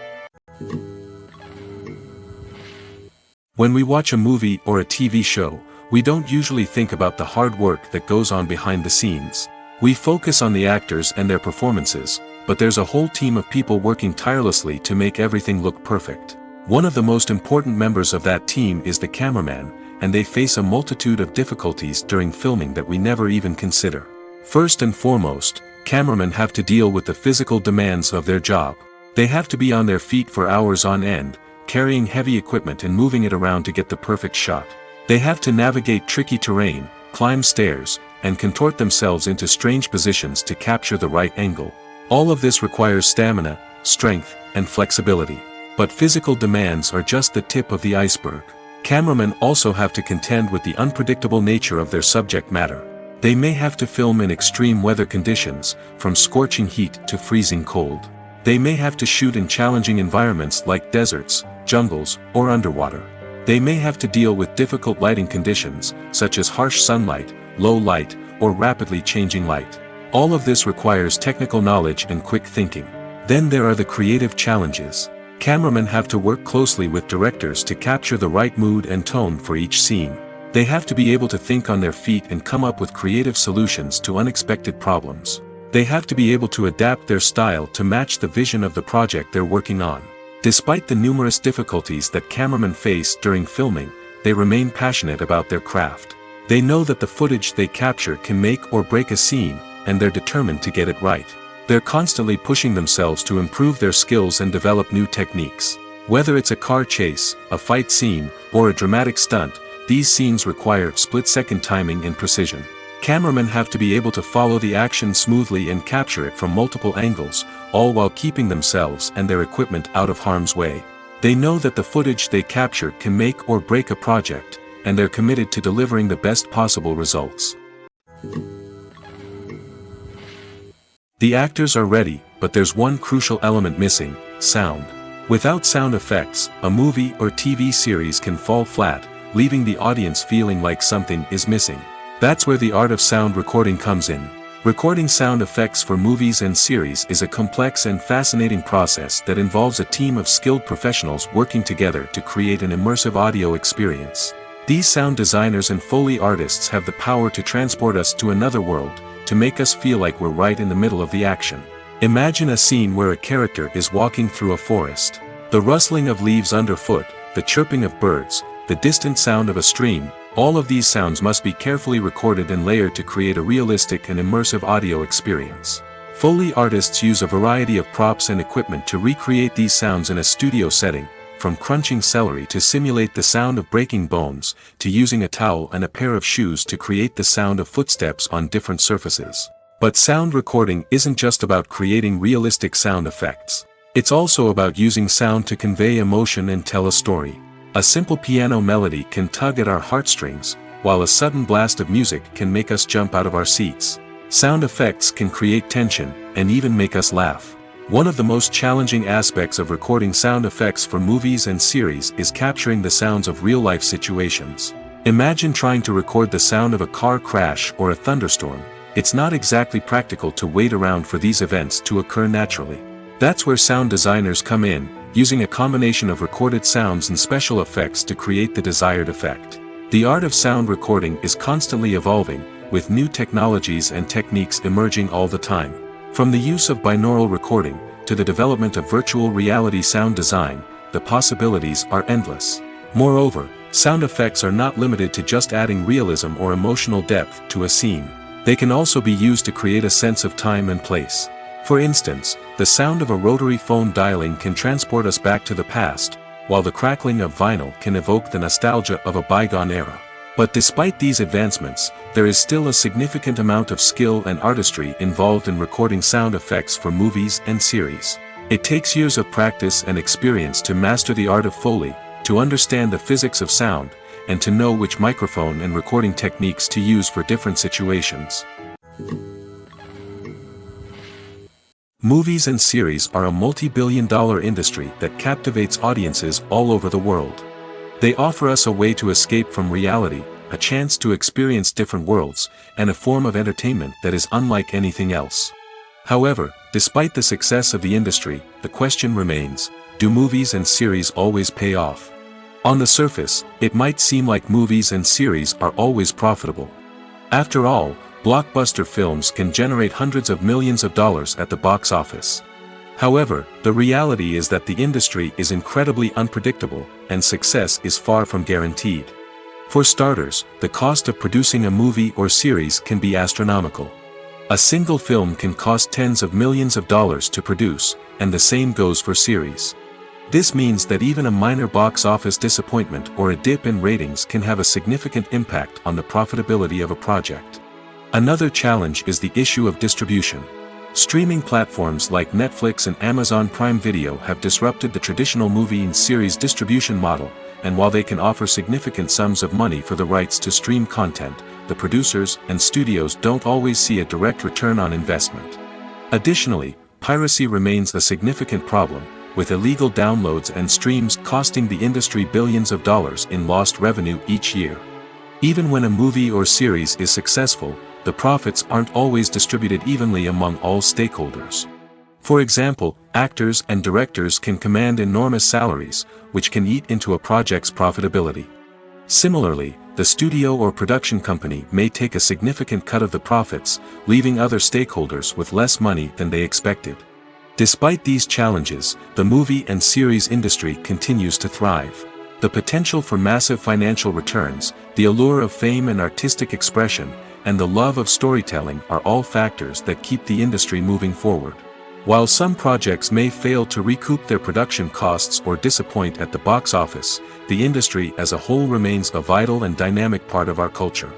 Speaker 1: When we watch a movie or a TV show, we don't usually think about the hard work that goes on behind the scenes. We focus on the actors and their performances, but there's a whole team of people working tirelessly to make everything look perfect. One of the most important members of that team is the cameraman, and they face a multitude of difficulties during filming that we never even consider. First and foremost, cameramen have to deal with the physical demands of their job. They have to be on their feet for hours on end, carrying heavy equipment and moving it around to get the perfect shot. They have to navigate tricky terrain, climb stairs, and contort themselves into strange positions to capture the right angle. All of this requires stamina, strength, and flexibility. But physical demands are just the tip of the iceberg. Cameramen also have to contend with the unpredictable nature of their subject matter. They may have to film in extreme weather conditions, from scorching heat to freezing cold. They may have to shoot in challenging environments like deserts, jungles, or underwater. They may have to deal with difficult lighting conditions, such as harsh sunlight, low light, or rapidly changing light. All of this requires technical knowledge and quick thinking. Then there are the creative challenges. Cameramen have to work closely with directors to capture the right mood and tone for each scene. They have to be able to think on their feet and come up with creative solutions to unexpected problems. They have to be able to adapt their style to match the vision of the project they're working on. Despite the numerous difficulties that cameramen face during filming, they remain passionate about their craft. They know that the footage they capture can make or break a scene, and they're determined to get it right. They're constantly pushing themselves to improve their skills and develop new techniques. Whether it's a car chase, a fight scene, or a dramatic stunt, these scenes require split-second timing and precision. Cameramen have to be able to follow the action smoothly and capture it from multiple angles, all while keeping themselves and their equipment out of harm's way. They know that the footage they capture can make or break a project, and they're committed to delivering the best possible results. The actors are ready, but there's one crucial element missing: sound. Without sound effects, a movie or TV series can fall flat, leaving the audience feeling like something is missing. That's where the art of sound recording comes in. Recording sound effects for movies and series is a complex and fascinating process that involves a team of skilled professionals working together to create an immersive audio experience. These sound designers and Foley artists have the power to transport us to another world, to make us feel like we're right in the middle of the action. Imagine a scene where a character is walking through a forest. The rustling of leaves underfoot, the chirping of birds, the distant sound of a stream, All of these sounds must be carefully recorded and layered to create a realistic and immersive audio experience. Foley artists use a variety of props and equipment to recreate these sounds in a studio setting, from crunching celery to simulate the sound of breaking bones, to using a towel and a pair of shoes to create the sound of footsteps on different surfaces. But sound recording isn't just about creating realistic sound effects. It's also about using sound to convey emotion and tell a story. A simple piano melody can tug at our heartstrings, while a sudden blast of music can make us jump out of our seats. Sound effects can create tension, and even make us laugh. One of the most challenging aspects of recording sound effects for movies and series is capturing the sounds of real-life situations. Imagine trying to record the sound of a car crash or a thunderstorm. It's not exactly practical to wait around for these events to occur naturally. That's where sound designers come in, using a combination of recorded sounds and special effects to create the desired effect. The art of sound recording is constantly evolving, with new technologies and techniques emerging all the time. From the use of binaural recording, to the development of virtual reality sound design, the possibilities are endless. Moreover, sound effects are not limited to just adding realism or emotional depth to a scene. They can also be used to create a sense of time and place. For instance, the sound of a rotary phone dialing can transport us back to the past, while the crackling of vinyl can evoke the nostalgia of a bygone era. But despite these advancements, there is still a significant amount of skill and artistry involved in recording sound effects for movies and series. It takes years of practice and experience to master the art of Foley, to understand the physics of sound, and to know which microphone and recording techniques to use for different situations. Movies and series are a multi-billion-dollar industry that captivates audiences all over the world. They offer us a way to escape from reality, a chance to experience different worlds, and a form of entertainment that is unlike anything else. However, despite the success of the industry, the question remains, do movies and series always pay off? On the surface, it might seem like movies and series are always profitable. After all, blockbuster films can generate hundreds of millions of dollars at the box office. However, the reality is that the industry is incredibly unpredictable, and success is far from guaranteed. For starters, the cost of producing a movie or series can be astronomical. A single film can cost tens of millions of dollars to produce, and the same goes for series. This means that even a minor box office disappointment or a dip in ratings can have a significant impact on the profitability of a project. Another challenge is the issue of distribution. Streaming platforms like Netflix and Amazon Prime Video have disrupted the traditional movie and series distribution model, and while they can offer significant sums of money for the rights to stream content, the producers and studios don't always see a direct return on investment. Additionally, piracy remains a significant problem, with illegal downloads and streams costing the industry billions of dollars in lost revenue each year. Even when a movie or series is successful, the profits aren't always distributed evenly among all stakeholders. For example, actors and directors can command enormous salaries, which can eat into a project's profitability. Similarly, the studio or production company may take a significant cut of the profits, leaving other stakeholders with less money than they expected. Despite these challenges, the movie and series industry continues to thrive. The potential for massive financial returns, the allure of fame and artistic expression, and the love of storytelling are all factors that keep the industry moving forward. While some projects may fail to recoup their production costs or disappoint at the box office, the industry as a whole remains a vital and dynamic part of our culture.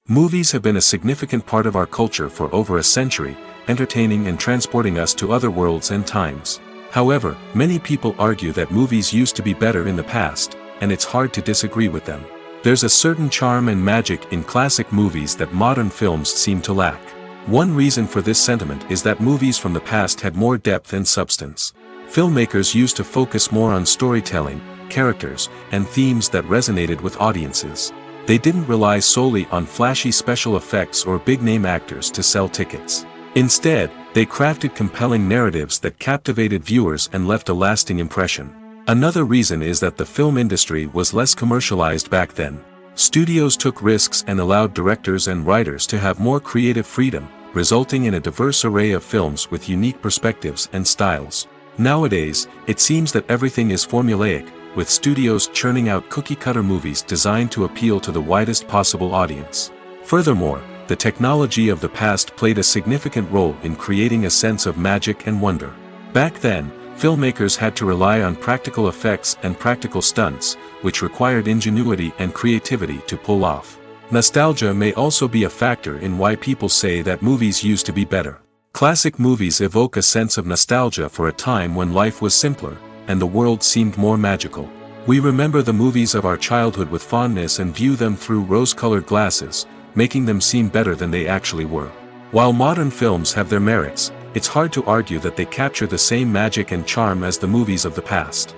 Speaker 1: Movies have been a significant part of our culture for over a century, entertaining and transporting us to other worlds and times. However, many people argue that movies used to be better in the past, and it's hard to disagree with them. There's a certain charm and magic in classic movies that modern films seem to lack. One reason for this sentiment is that movies from the past had more depth and substance. Filmmakers used to focus more on storytelling, characters, and themes that resonated with audiences. They didn't rely solely on flashy special effects or big-name actors to sell tickets. Instead, they crafted compelling narratives that captivated viewers and left a lasting impression. Another reason is that the film industry was less commercialized back then. Studios took risks and allowed directors and writers to have more creative freedom, resulting in a diverse array of films with unique perspectives and styles. Nowadays, it seems that everything is formulaic, with studios churning out cookie-cutter movies designed to appeal to the widest possible audience. Furthermore, the technology of the past played a significant role in creating a sense of magic and wonder. Back then, filmmakers had to rely on practical effects and practical stunts, which required ingenuity and creativity to pull off. Nostalgia may also be a factor in why people say that movies used to be better. Classic movies evoke a sense of nostalgia for a time when life was simpler, and the world seemed more magical. We remember the movies of our childhood with fondness and view them through rose-colored glasses, making them seem better than they actually were. While modern films have their merits, it's hard to argue that they capture the same magic and charm as the movies of the past.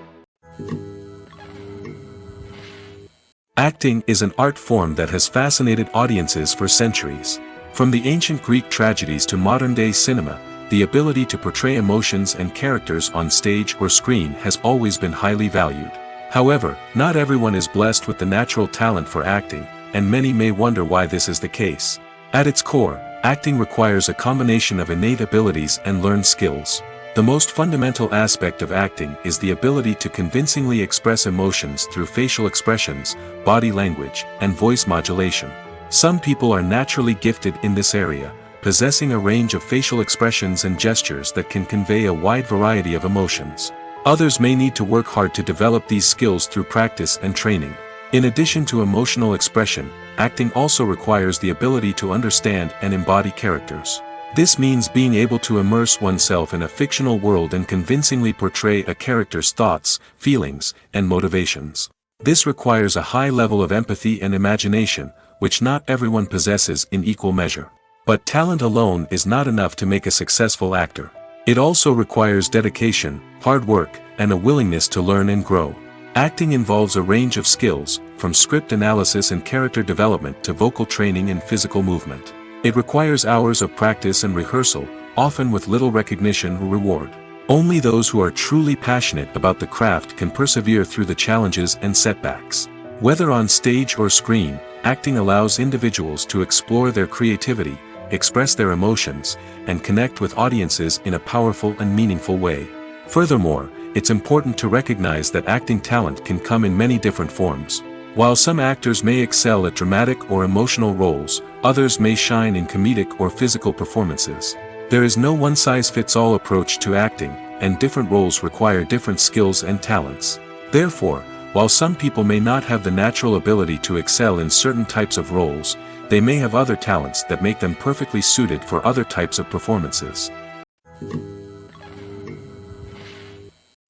Speaker 1: Acting is an art form that has fascinated audiences for centuries. From the ancient Greek tragedies to modern-day cinema, the ability to portray emotions and characters on stage or screen has always been highly valued. However, not everyone is blessed with the natural talent for acting, and many may wonder why this is the case. At its core, acting requires a combination of innate abilities and learned skills. The most fundamental aspect of acting is the ability to convincingly express emotions through facial expressions, body language, and voice modulation. Some people are naturally gifted in this area, possessing a range of facial expressions and gestures that can convey a wide variety of emotions. Others may need to work hard to develop these skills through practice and training. In addition to emotional expression, acting also requires the ability to understand and embody characters. This means being able to immerse oneself in a fictional world and convincingly portray a character's thoughts, feelings, and motivations. This requires a high level of empathy and imagination, which not everyone possesses in equal measure. But talent alone is not enough to make a successful actor. It also requires dedication, hard work, and a willingness to learn and grow. Acting involves a range of skills, from script analysis and character development to vocal training and physical movement. It requires hours of practice and rehearsal, often with little recognition or reward. Only those who are truly passionate about the craft can persevere through the challenges and setbacks. Whether on stage or screen, acting allows individuals to explore their creativity, express their emotions, and connect with audiences in a powerful and meaningful way. Furthermore, it's important to recognize that acting talent can come in many different forms. While some actors may excel at dramatic or emotional roles, others may shine in comedic or physical performances. There is no one-size-fits-all approach to acting, and different roles require different skills and talents. Therefore, while some people may not have the natural ability to excel in certain types of roles, they may have other talents that make them perfectly suited for other types of performances.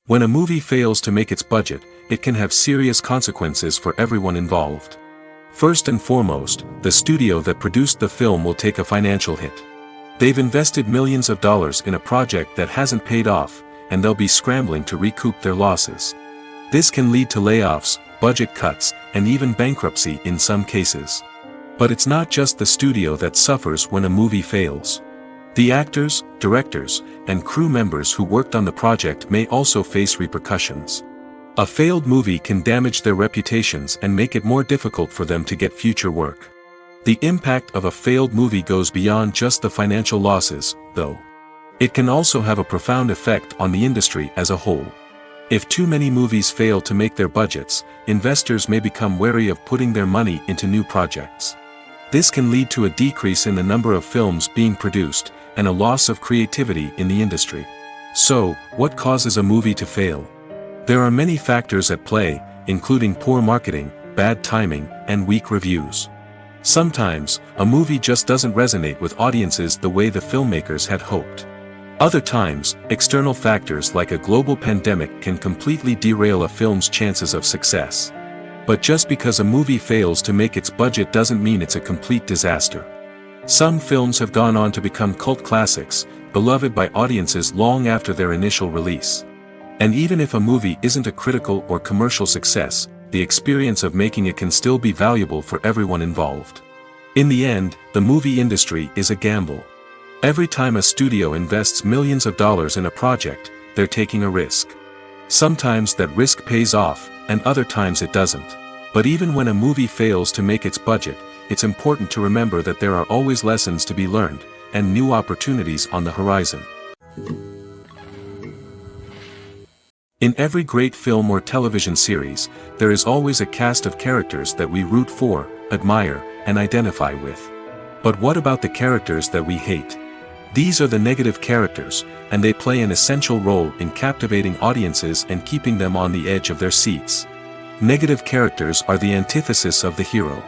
Speaker 1: When a movie fails to make its budget, it can have serious consequences for everyone involved. First and foremost, the studio that produced the film will take a financial hit. They've invested millions of dollars in a project that hasn't paid off, and they'll be scrambling to recoup their losses. This can lead to layoffs, budget cuts, and even bankruptcy in some cases. But it's not just the studio that suffers when a movie fails. The actors, directors, and crew members who worked on the project may also face repercussions. A failed movie can damage their reputations and make it more difficult for them to get future work. The impact of a failed movie goes beyond just the financial losses, though. It can also have a profound effect on the industry as a whole. If too many movies fail to make their budgets, investors may become wary of putting their money into new projects. This can lead to a decrease in the number of films being produced, and a loss of creativity in the industry. So, what causes a movie to fail? There are many factors at play, including poor marketing, bad timing, and weak reviews. Sometimes, a movie just doesn't resonate with audiences the way the filmmakers had hoped. Other times, external factors like a global pandemic can completely derail a film's chances of success. But just because a movie fails to make its budget doesn't mean it's a complete disaster. Some films have gone on to become cult classics, beloved by audiences long after their initial release. And even if a movie isn't a critical or commercial success, the experience of making it can still be valuable for everyone involved. In the end, the movie industry is a gamble. Every time a studio invests millions of dollars in a project, they're taking a risk. Sometimes that risk pays off, and other times it doesn't. But even when a movie fails to make its budget, it's important to remember that there are always lessons to be learned, and new opportunities on the horizon. In every great film or television series, there is always a cast of characters that we root for, admire, and identify with. But what about the characters that we hate? These are the negative characters, and they play an essential role in captivating audiences and keeping them on the edge of their seats. Negative characters are the antithesis of the hero.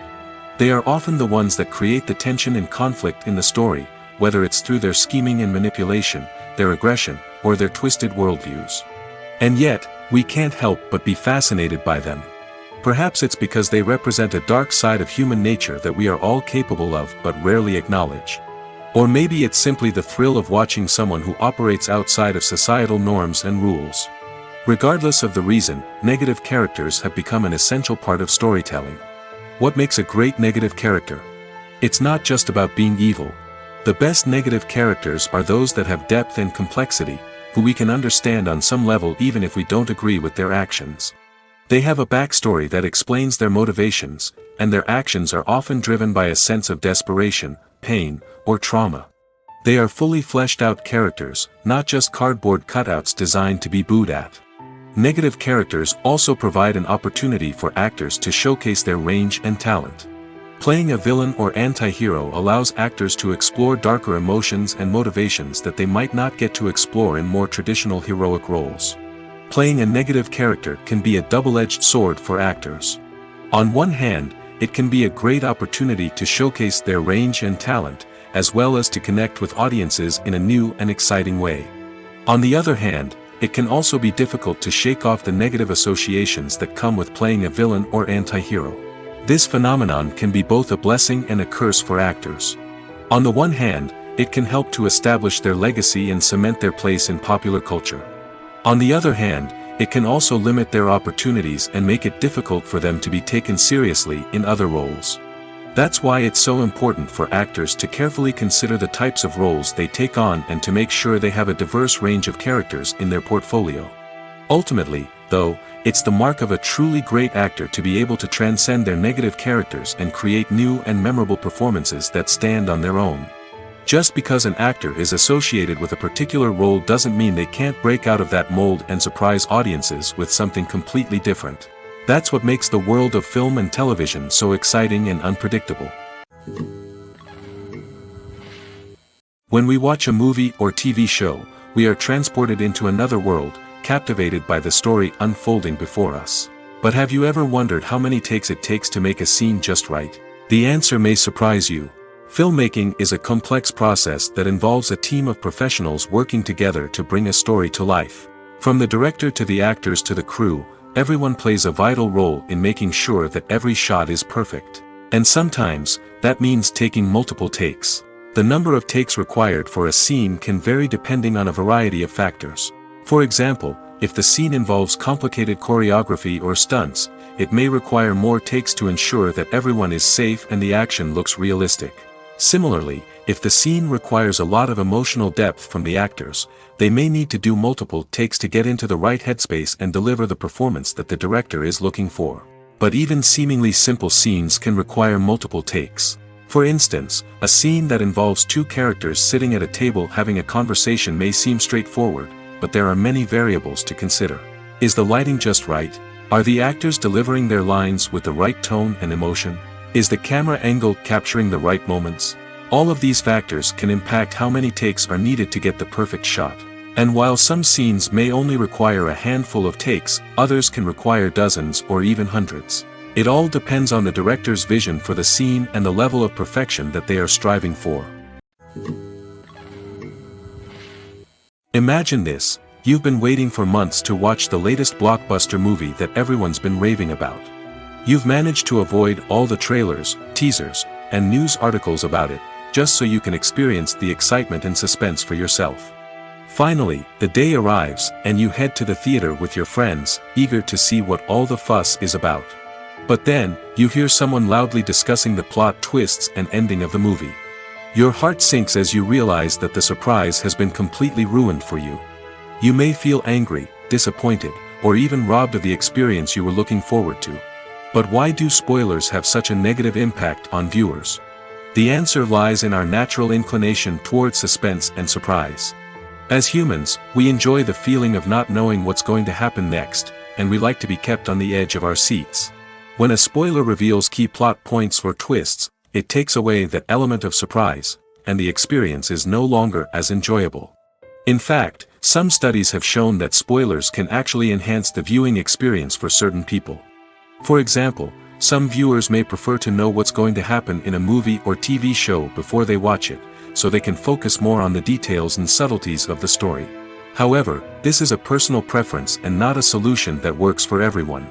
Speaker 1: They are often the ones that create the tension and conflict in the story, whether it's through their scheming and manipulation, their aggression, or their twisted worldviews. And yet, we can't help but be fascinated by them. Perhaps it's because they represent a dark side of human nature that we are all capable of but rarely acknowledge. Or maybe it's simply the thrill of watching someone who operates outside of societal norms and rules. Regardless of the reason, negative characters have become an essential part of storytelling. What makes a great negative character? It's not just about being evil. The best negative characters are those that have depth and complexity, who we can understand on some level even if we don't agree with their actions. They have a backstory that explains their motivations, and their actions are often driven by a sense of desperation, pain, or trauma. They are fully fleshed out characters, not just cardboard cutouts designed to be booed at. Negative characters also provide an opportunity for actors to showcase their range and talent. Playing a villain or anti-hero allows actors to explore darker emotions and motivations that they might not get to explore in more traditional heroic roles. Playing a negative character can be a double-edged sword for actors. On one hand, it can be a great opportunity to showcase their range and talent, as well as to connect with audiences in a new and exciting way. On the other hand, it can also be difficult to shake off the negative associations that come with playing a villain or anti-hero. This phenomenon can be both a blessing and a curse for actors. On the one hand, it can help to establish their legacy and cement their place in popular culture. On the other hand, it can also limit their opportunities and make it difficult for them to be taken seriously in other roles. That's why it's so important for actors to carefully consider the types of roles they take on and to make sure they have a diverse range of characters in their portfolio. Ultimately, though, it's the mark of a truly great actor to be able to transcend their negative characters and create new and memorable performances that stand on their own. Just because an actor is associated with a particular role doesn't mean they can't break out of that mold and surprise audiences with something completely different. That's what makes the world of film and television so exciting and unpredictable. When we watch a movie or TV show, we are transported into another world, captivated by the story unfolding before us. But have you ever wondered how many takes it takes to make a scene just right? The answer may surprise you. Filmmaking is a complex process that involves a team of professionals working together to bring a story to life. From the director to the actors to the crew, everyone plays a vital role in making sure that every shot is perfect. And sometimes, that means taking multiple takes. The number of takes required for a scene can vary depending on a variety of factors. For example, if the scene involves complicated choreography or stunts, it may require more takes to ensure that everyone is safe and the action looks realistic. Similarly, if the scene requires a lot of emotional depth from the actors, they may need to do multiple takes to get into the right headspace and deliver the performance that the director is looking for. But even seemingly simple scenes can require multiple takes. For instance, a scene that involves two characters sitting at a table having a conversation may seem straightforward, but there are many variables to consider. Is the lighting just right? Are the actors delivering their lines with the right tone and emotion? Is the camera angle capturing the right moments? All of these factors can impact how many takes are needed to get the perfect shot. And while some scenes may only require a handful of takes, others can require dozens or even hundreds. It all depends on the director's vision for the scene and the level of perfection that they are striving for. Imagine this: you've been waiting for months to watch the latest blockbuster movie that everyone's been raving about. You've managed to avoid all the trailers, teasers, and news articles about it, just so you can experience the excitement and suspense for yourself. Finally, the day arrives, and you head to the theater with your friends, eager to see what all the fuss is about. But then, you hear someone loudly discussing the plot twists and ending of the movie. Your heart sinks as you realize that the surprise has been completely ruined for you. You may feel angry, disappointed, or even robbed of the experience you were looking forward to. But why do spoilers have such a negative impact on viewers? The answer lies in our natural inclination toward suspense and surprise. As humans, we enjoy the feeling of not knowing what's going to happen next, and we like to be kept on the edge of our seats. When a spoiler reveals key plot points or twists, it takes away that element of surprise, and the experience is no longer as enjoyable. In fact, some studies have shown that spoilers can actually enhance the viewing experience for certain people. For example, some viewers may prefer to know what's going to happen in a movie or TV show before they watch it, so they can focus more on the details and subtleties of the story. However, this is a personal preference and not a solution that works for everyone.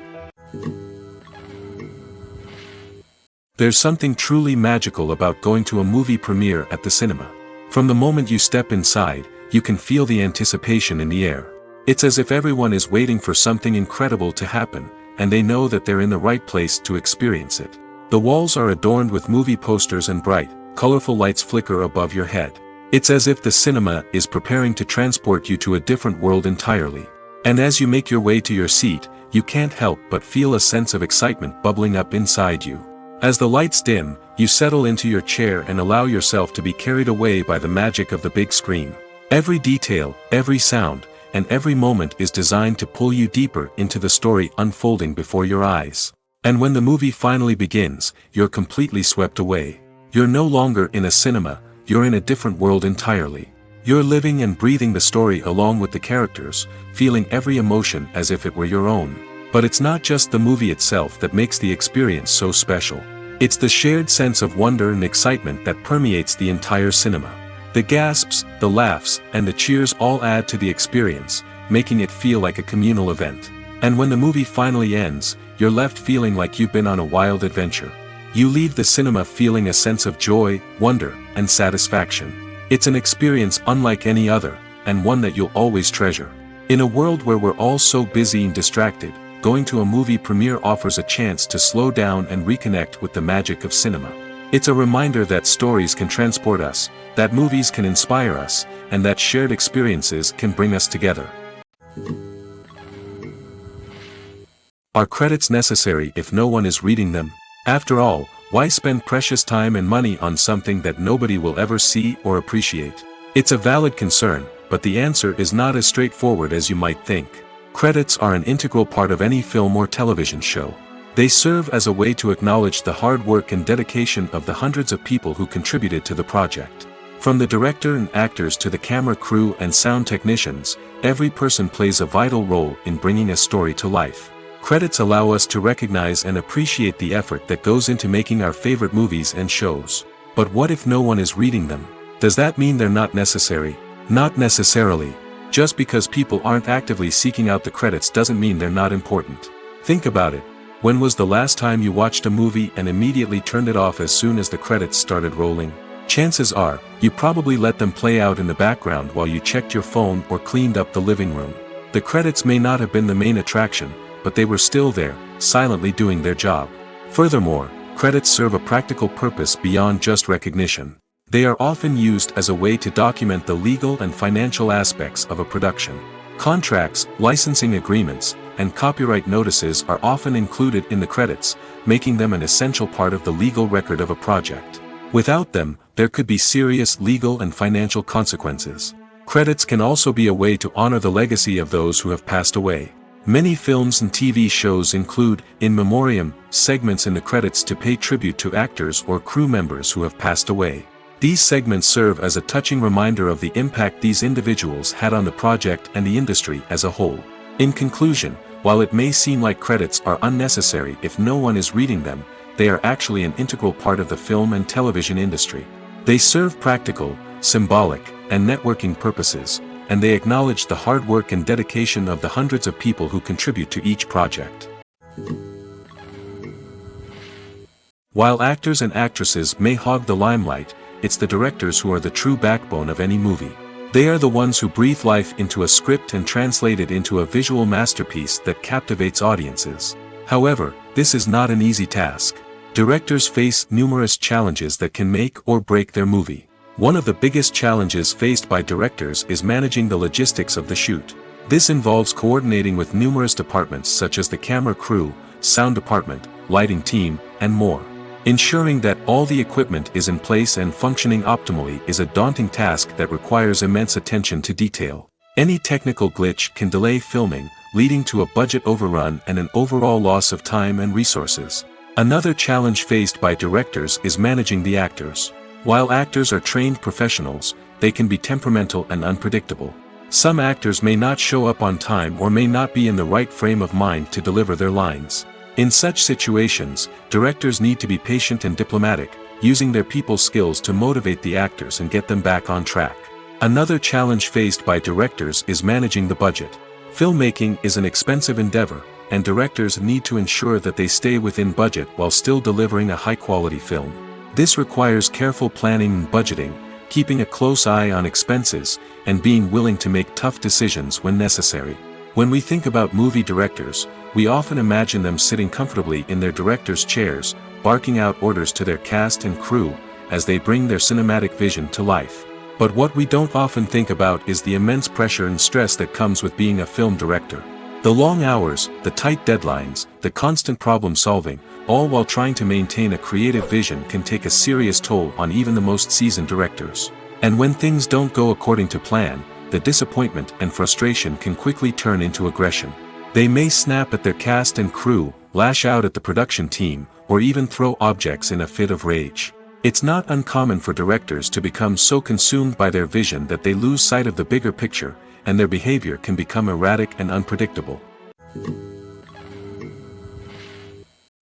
Speaker 1: There's something truly magical about going to a movie premiere at the cinema. From the moment you step inside, you can feel the anticipation in the air. It's as if everyone is waiting for something incredible to happen, and they know that they're in the right place to experience it. The walls are adorned with movie posters and bright, colorful lights flicker above your head. It's as if the cinema is preparing to transport you to a different world entirely. And as you make your way to your seat, you can't help but feel a sense of excitement bubbling up inside you. As the lights dim, you settle into your chair and allow yourself to be carried away by the magic of the big screen. Every detail, every sound, and every moment is designed to pull you deeper into the story unfolding before your eyes. And when the movie finally begins, you're completely swept away. You're no longer in a cinema, you're in a different world entirely. You're living and breathing the story along with the characters, feeling every emotion as if it were your own. But it's not just the movie itself that makes the experience so special. It's the shared sense of wonder and excitement that permeates the entire cinema. The gasps, the laughs, and the cheers all add to the experience, making it feel like a communal event. And when the movie finally ends, you're left feeling like you've been on a wild adventure. You leave the cinema feeling a sense of joy, wonder, and satisfaction. It's an experience unlike any other, and one that you'll always treasure. In a world where we're all so busy and distracted, going to a movie premiere offers a chance to slow down and reconnect with the magic of cinema. It's a reminder that stories can transport us, that movies can inspire us, and that shared experiences can bring us together. Are credits necessary if no one is reading them? After all, why spend precious time and money on something that nobody will ever see or appreciate? It's a valid concern, but the answer is not as straightforward as you might think. Credits are an integral part of any film or television show. They serve as a way to acknowledge the hard work and dedication of the hundreds of people who contributed to the project. From the director and actors to the camera crew and sound technicians, every person plays a vital role in bringing a story to life. Credits allow us to recognize and appreciate the effort that goes into making our favorite movies and shows. But what if no one is reading them? Does that mean they're not necessary? Not necessarily. Just because people aren't actively seeking out the credits doesn't mean they're not important. Think about it. When was the last time you watched a movie and immediately turned it off as soon as the credits started rolling? Chances are, you probably let them play out in the background while you checked your phone or cleaned up the living room. The credits may not have been the main attraction, but they were still there, silently doing their job. Furthermore, credits serve a practical purpose beyond just recognition. They are often used as a way to document the legal and financial aspects of a production. Contracts, licensing agreements, and copyright notices are often included in the credits, making them an essential part of the legal record of a project. Without them, there could be serious legal and financial consequences. Credits can also be a way to honor the legacy of those who have passed away. Many films and TV shows include, in memoriam, segments in the credits to pay tribute to actors or crew members who have passed away. These segments serve as a touching reminder of the impact these individuals had on the project and the industry as a whole. In conclusion, while it may seem like credits are unnecessary if no one is reading them, they are actually an integral part of the film and television industry. They serve practical, symbolic, and networking purposes, and they acknowledge the hard work and dedication of the hundreds of people who contribute to each project. While actors and actresses may hog the limelight, it's the directors who are the true backbone of any movie. They are the ones who breathe life into a script and translate it into a visual masterpiece that captivates audiences. However, this is not an easy task. Directors face numerous challenges that can make or break their movie. One of the biggest challenges faced by directors is managing the logistics of the shoot. This involves coordinating with numerous departments such as the camera crew, sound department, lighting team, and more. Ensuring that all the equipment is in place and functioning optimally is a daunting task that requires immense attention to detail. Any technical glitch can delay filming, leading to a budget overrun and an overall loss of time and resources. Another challenge faced by directors is managing the actors. While actors are trained professionals, they can be temperamental and unpredictable. Some actors may not show up on time or may not be in the right frame of mind to deliver their lines. In such situations, directors need to be patient and diplomatic, using their people skills to motivate the actors and get them back on track. Another challenge faced by directors is managing the budget. Filmmaking is an expensive endeavor, and directors need to ensure that they stay within budget while still delivering a high-quality film. This requires careful planning and budgeting, keeping a close eye on expenses, and being willing to make tough decisions when necessary. When we think about movie directors, we often imagine them sitting comfortably in their director's chairs, barking out orders to their cast and crew, as they bring their cinematic vision to life. But what we don't often think about is the immense pressure and stress that comes with being a film director. The long hours, the tight deadlines, the constant problem solving, all while trying to maintain a creative vision can take a serious toll on even the most seasoned directors. And when things don't go according to plan, the disappointment and frustration can quickly turn into aggression. They may snap at their cast and crew, lash out at the production team, or even throw objects in a fit of rage. It's not uncommon for directors to become so consumed by their vision that they lose sight of the bigger picture, and their behavior can become erratic and unpredictable.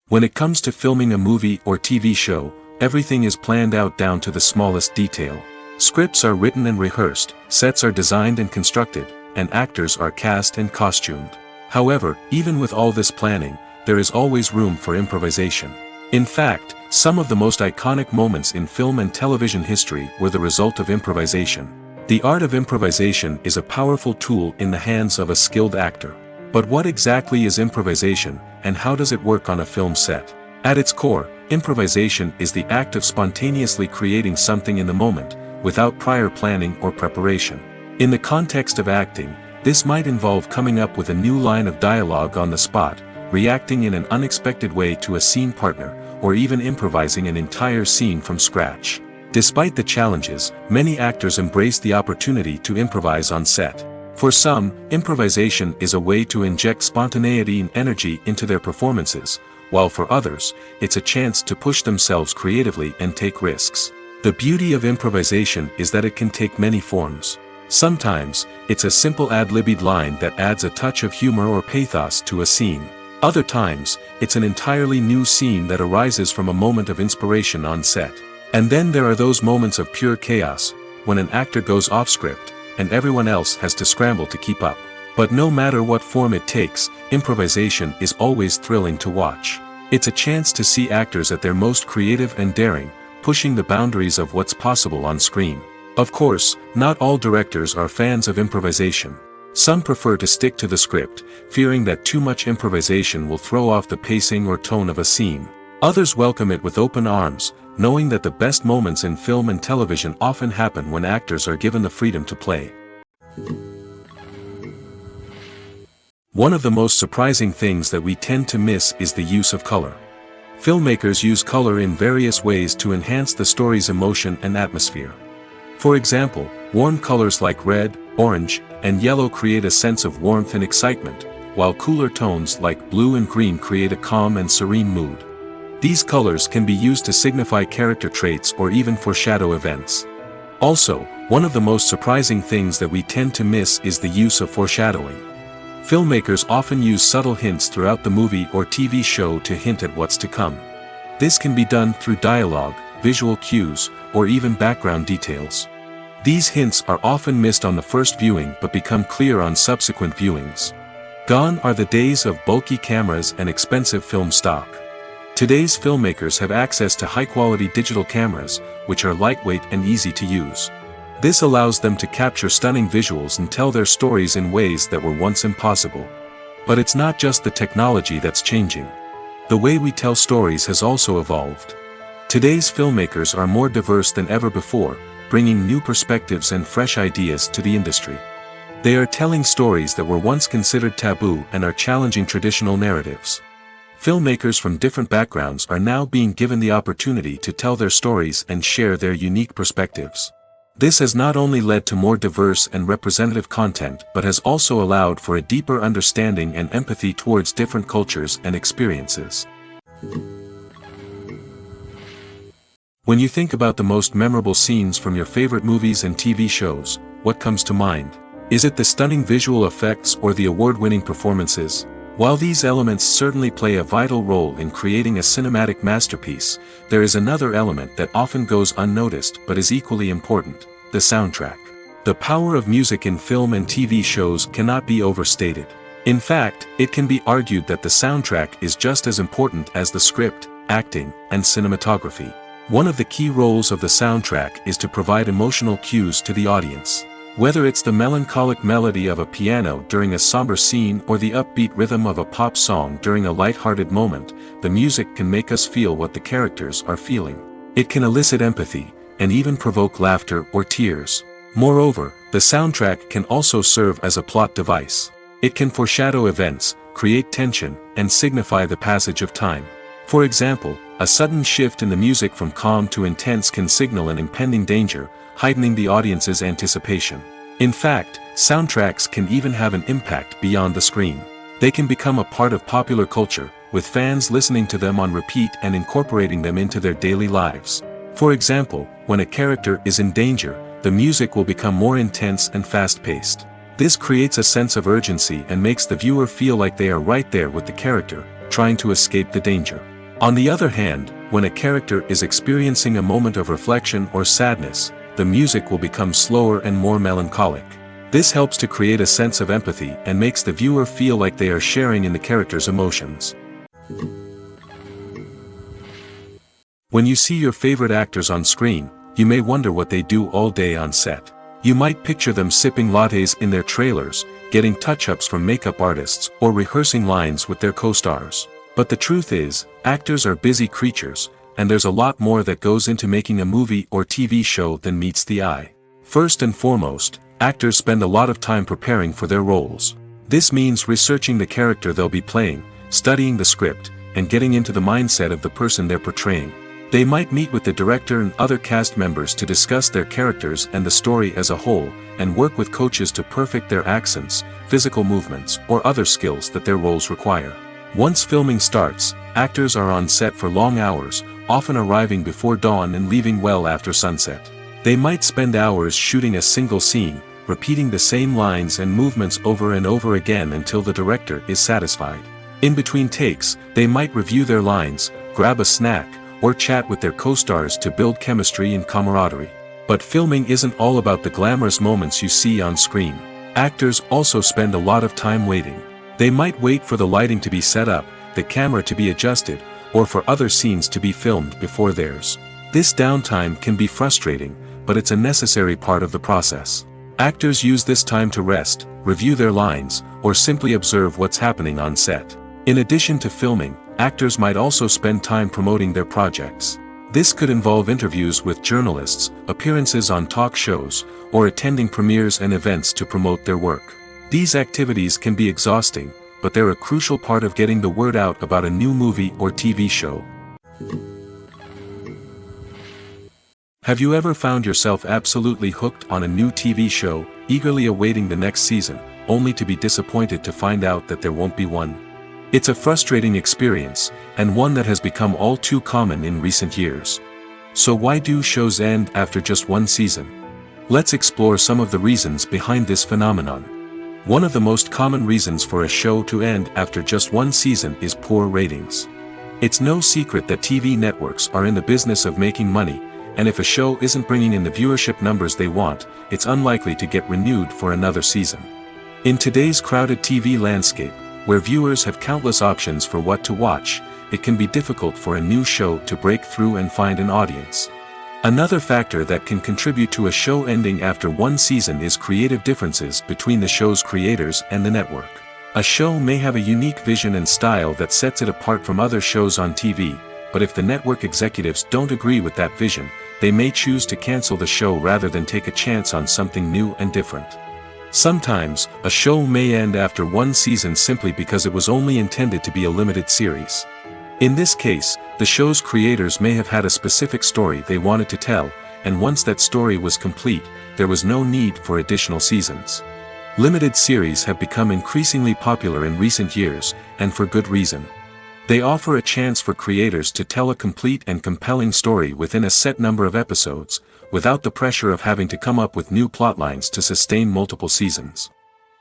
Speaker 1: When it comes to filming a movie or TV show, everything is planned out down to the smallest detail. Scripts are written and rehearsed, sets are designed and constructed, and actors are cast and costumed. However, even with all this planning, there is always room for improvisation. In fact, some of the most iconic moments in film and television history were the result of improvisation. The art of improvisation is a powerful tool in the hands of a skilled actor. But what exactly is improvisation, and how does it work on a film set? At its core, improvisation is the act of spontaneously creating something in the moment, without prior planning or preparation. In the context of acting, this might involve coming up with a new line of dialogue on the spot, reacting in an unexpected way to a scene partner, or even improvising an entire scene from scratch. Despite the challenges, many actors embrace the opportunity to improvise on set. For some, improvisation is a way to inject spontaneity and energy into their performances, while for others, it's a chance to push themselves creatively and take risks. The beauty of improvisation is that it can take many forms. Sometimes, it's a simple ad-libbed line that adds a touch of humor or pathos to a scene. Other times, it's an entirely new scene that arises from a moment of inspiration on set. And then there are those moments of pure chaos, when an actor goes off script, and everyone else has to scramble to keep up. But no matter what form it takes, improvisation is always thrilling to watch. It's a chance to see actors at their most creative and daring, pushing the boundaries of what's possible on screen. Of course, not all directors are fans of improvisation. Some prefer to stick to the script, fearing that too much improvisation will throw off the pacing or tone of a scene. Others welcome it with open arms, knowing that the best moments in film and television often happen when actors are given the freedom to play. One of the most surprising things that we tend to miss is the use of color. Filmmakers use color in various ways to enhance the story's emotion and atmosphere. For example, warm colors like red, orange, and yellow create a sense of warmth and excitement, while cooler tones like blue and green create a calm and serene mood. These colors can be used to signify character traits or even foreshadow events. Also, one of the most surprising things that we tend to miss is the use of foreshadowing. Filmmakers often use subtle hints throughout the movie or TV show to hint at what's to come. This can be done through dialogue, visual cues, or even background details. These hints are often missed on the first viewing but become clear on subsequent viewings. Gone are the days of bulky cameras and expensive film stock. Today's filmmakers have access to high-quality digital cameras, which are lightweight and easy to use. This allows them to capture stunning visuals and tell their stories in ways that were once impossible. But it's not just the technology that's changing. The way we tell stories has also evolved. Today's filmmakers are more diverse than ever before, bringing new perspectives and fresh ideas to the industry. They are telling stories that were once considered taboo and are challenging traditional narratives. Filmmakers from different backgrounds are now being given the opportunity to tell their stories and share their unique perspectives. This has not only led to more diverse and representative content but has also allowed for a deeper understanding and empathy towards different cultures and experiences. When you think about the most memorable scenes from your favorite movies and TV shows, what comes to mind? Is it the stunning visual effects or the award-winning performances? While these elements certainly play a vital role in creating a cinematic masterpiece, there is another element that often goes unnoticed but is equally important: the soundtrack. The power of music in film and TV shows cannot be overstated. In fact, it can be argued that the soundtrack is just as important as the script, acting, and cinematography. One of the key roles of the soundtrack is to provide emotional cues to the audience. Whether it's the melancholic melody of a piano during a somber scene or the upbeat rhythm of a pop song during a light-hearted moment, the music can make us feel what the characters are feeling. It can elicit empathy, and even provoke laughter or tears. Moreover, the soundtrack can also serve as a plot device. It can foreshadow events, create tension, and signify the passage of time. For example, a sudden shift in the music from calm to intense can signal an impending danger, heightening the audience's anticipation. In fact, soundtracks can even have an impact beyond the screen. They can become a part of popular culture, with fans listening to them on repeat and incorporating them into their daily lives. For example, when a character is in danger, the music will become more intense and fast-paced. This creates a sense of urgency and makes the viewer feel like they are right there with the character, trying to escape the danger. On the other hand, when a character is experiencing a moment of reflection or sadness, the music will become slower and more melancholic. This helps to create a sense of empathy and makes the viewer feel like they are sharing in the character's emotions. When you see your favorite actors on screen, you may wonder what they do all day on set. You might picture them sipping lattes in their trailers, getting touch-ups from makeup artists, or rehearsing lines with their co-stars. But the truth is, actors are busy creatures, and there's a lot more that goes into making a movie or TV show than meets the eye. First and foremost, actors spend a lot of time preparing for their roles. This means researching the character they'll be playing, studying the script, and getting into the mindset of the person they're portraying. They might meet with the director and other cast members to discuss their characters and the story as a whole, and work with coaches to perfect their accents, physical movements, or other skills that their roles require. Once filming starts, actors are on set for long hours, often arriving before dawn and leaving well after sunset. They might spend hours shooting a single scene, repeating the same lines and movements over and over again until the director is satisfied. In between takes, they might review their lines, grab a snack, or chat with their co-stars to build chemistry and camaraderie. But filming isn't all about the glamorous moments you see on screen. Actors also spend a lot of time waiting. They might wait for the lighting to be set up, the camera to be adjusted, or for other scenes to be filmed before theirs. This downtime can be frustrating, but it's a necessary part of the process. Actors use this time to rest, review their lines, or simply observe what's happening on set. In addition to filming, actors might also spend time promoting their projects. This could involve interviews with journalists, appearances on talk shows, or attending premieres and events to promote their work. These activities can be exhausting, but they're a crucial part of getting the word out about a new movie or TV show. Have you ever found yourself absolutely hooked on a new TV show, eagerly awaiting the next season, only to be disappointed to find out that there won't be one? It's a frustrating experience, and one that has become all too common in recent years. So why do shows end after just one season? Let's explore some of the reasons behind this phenomenon. One of the most common reasons for a show to end after just one season is poor ratings. It's no secret that TV networks are in the business of making money, and if a show isn't bringing in the viewership numbers they want, it's unlikely to get renewed for another season. In today's crowded TV landscape, where viewers have countless options for what to watch, it can be difficult for a new show to break through and find an audience. Another factor that can contribute to a show ending after one season is creative differences between the show's creators and the network. A show may have a unique vision and style that sets it apart from other shows on TV, but if the network executives don't agree with that vision, they may choose to cancel the show rather than take a chance on something new and different. Sometimes, a show may end after one season simply because it was only intended to be a limited series. In this case, the show's creators may have had a specific story they wanted to tell, and once that story was complete, there was no need for additional seasons. Limited series have become increasingly popular in recent years, and for good reason. They offer a chance for creators to tell a complete and compelling story within a set number of episodes, without the pressure of having to come up with new plotlines to sustain multiple seasons.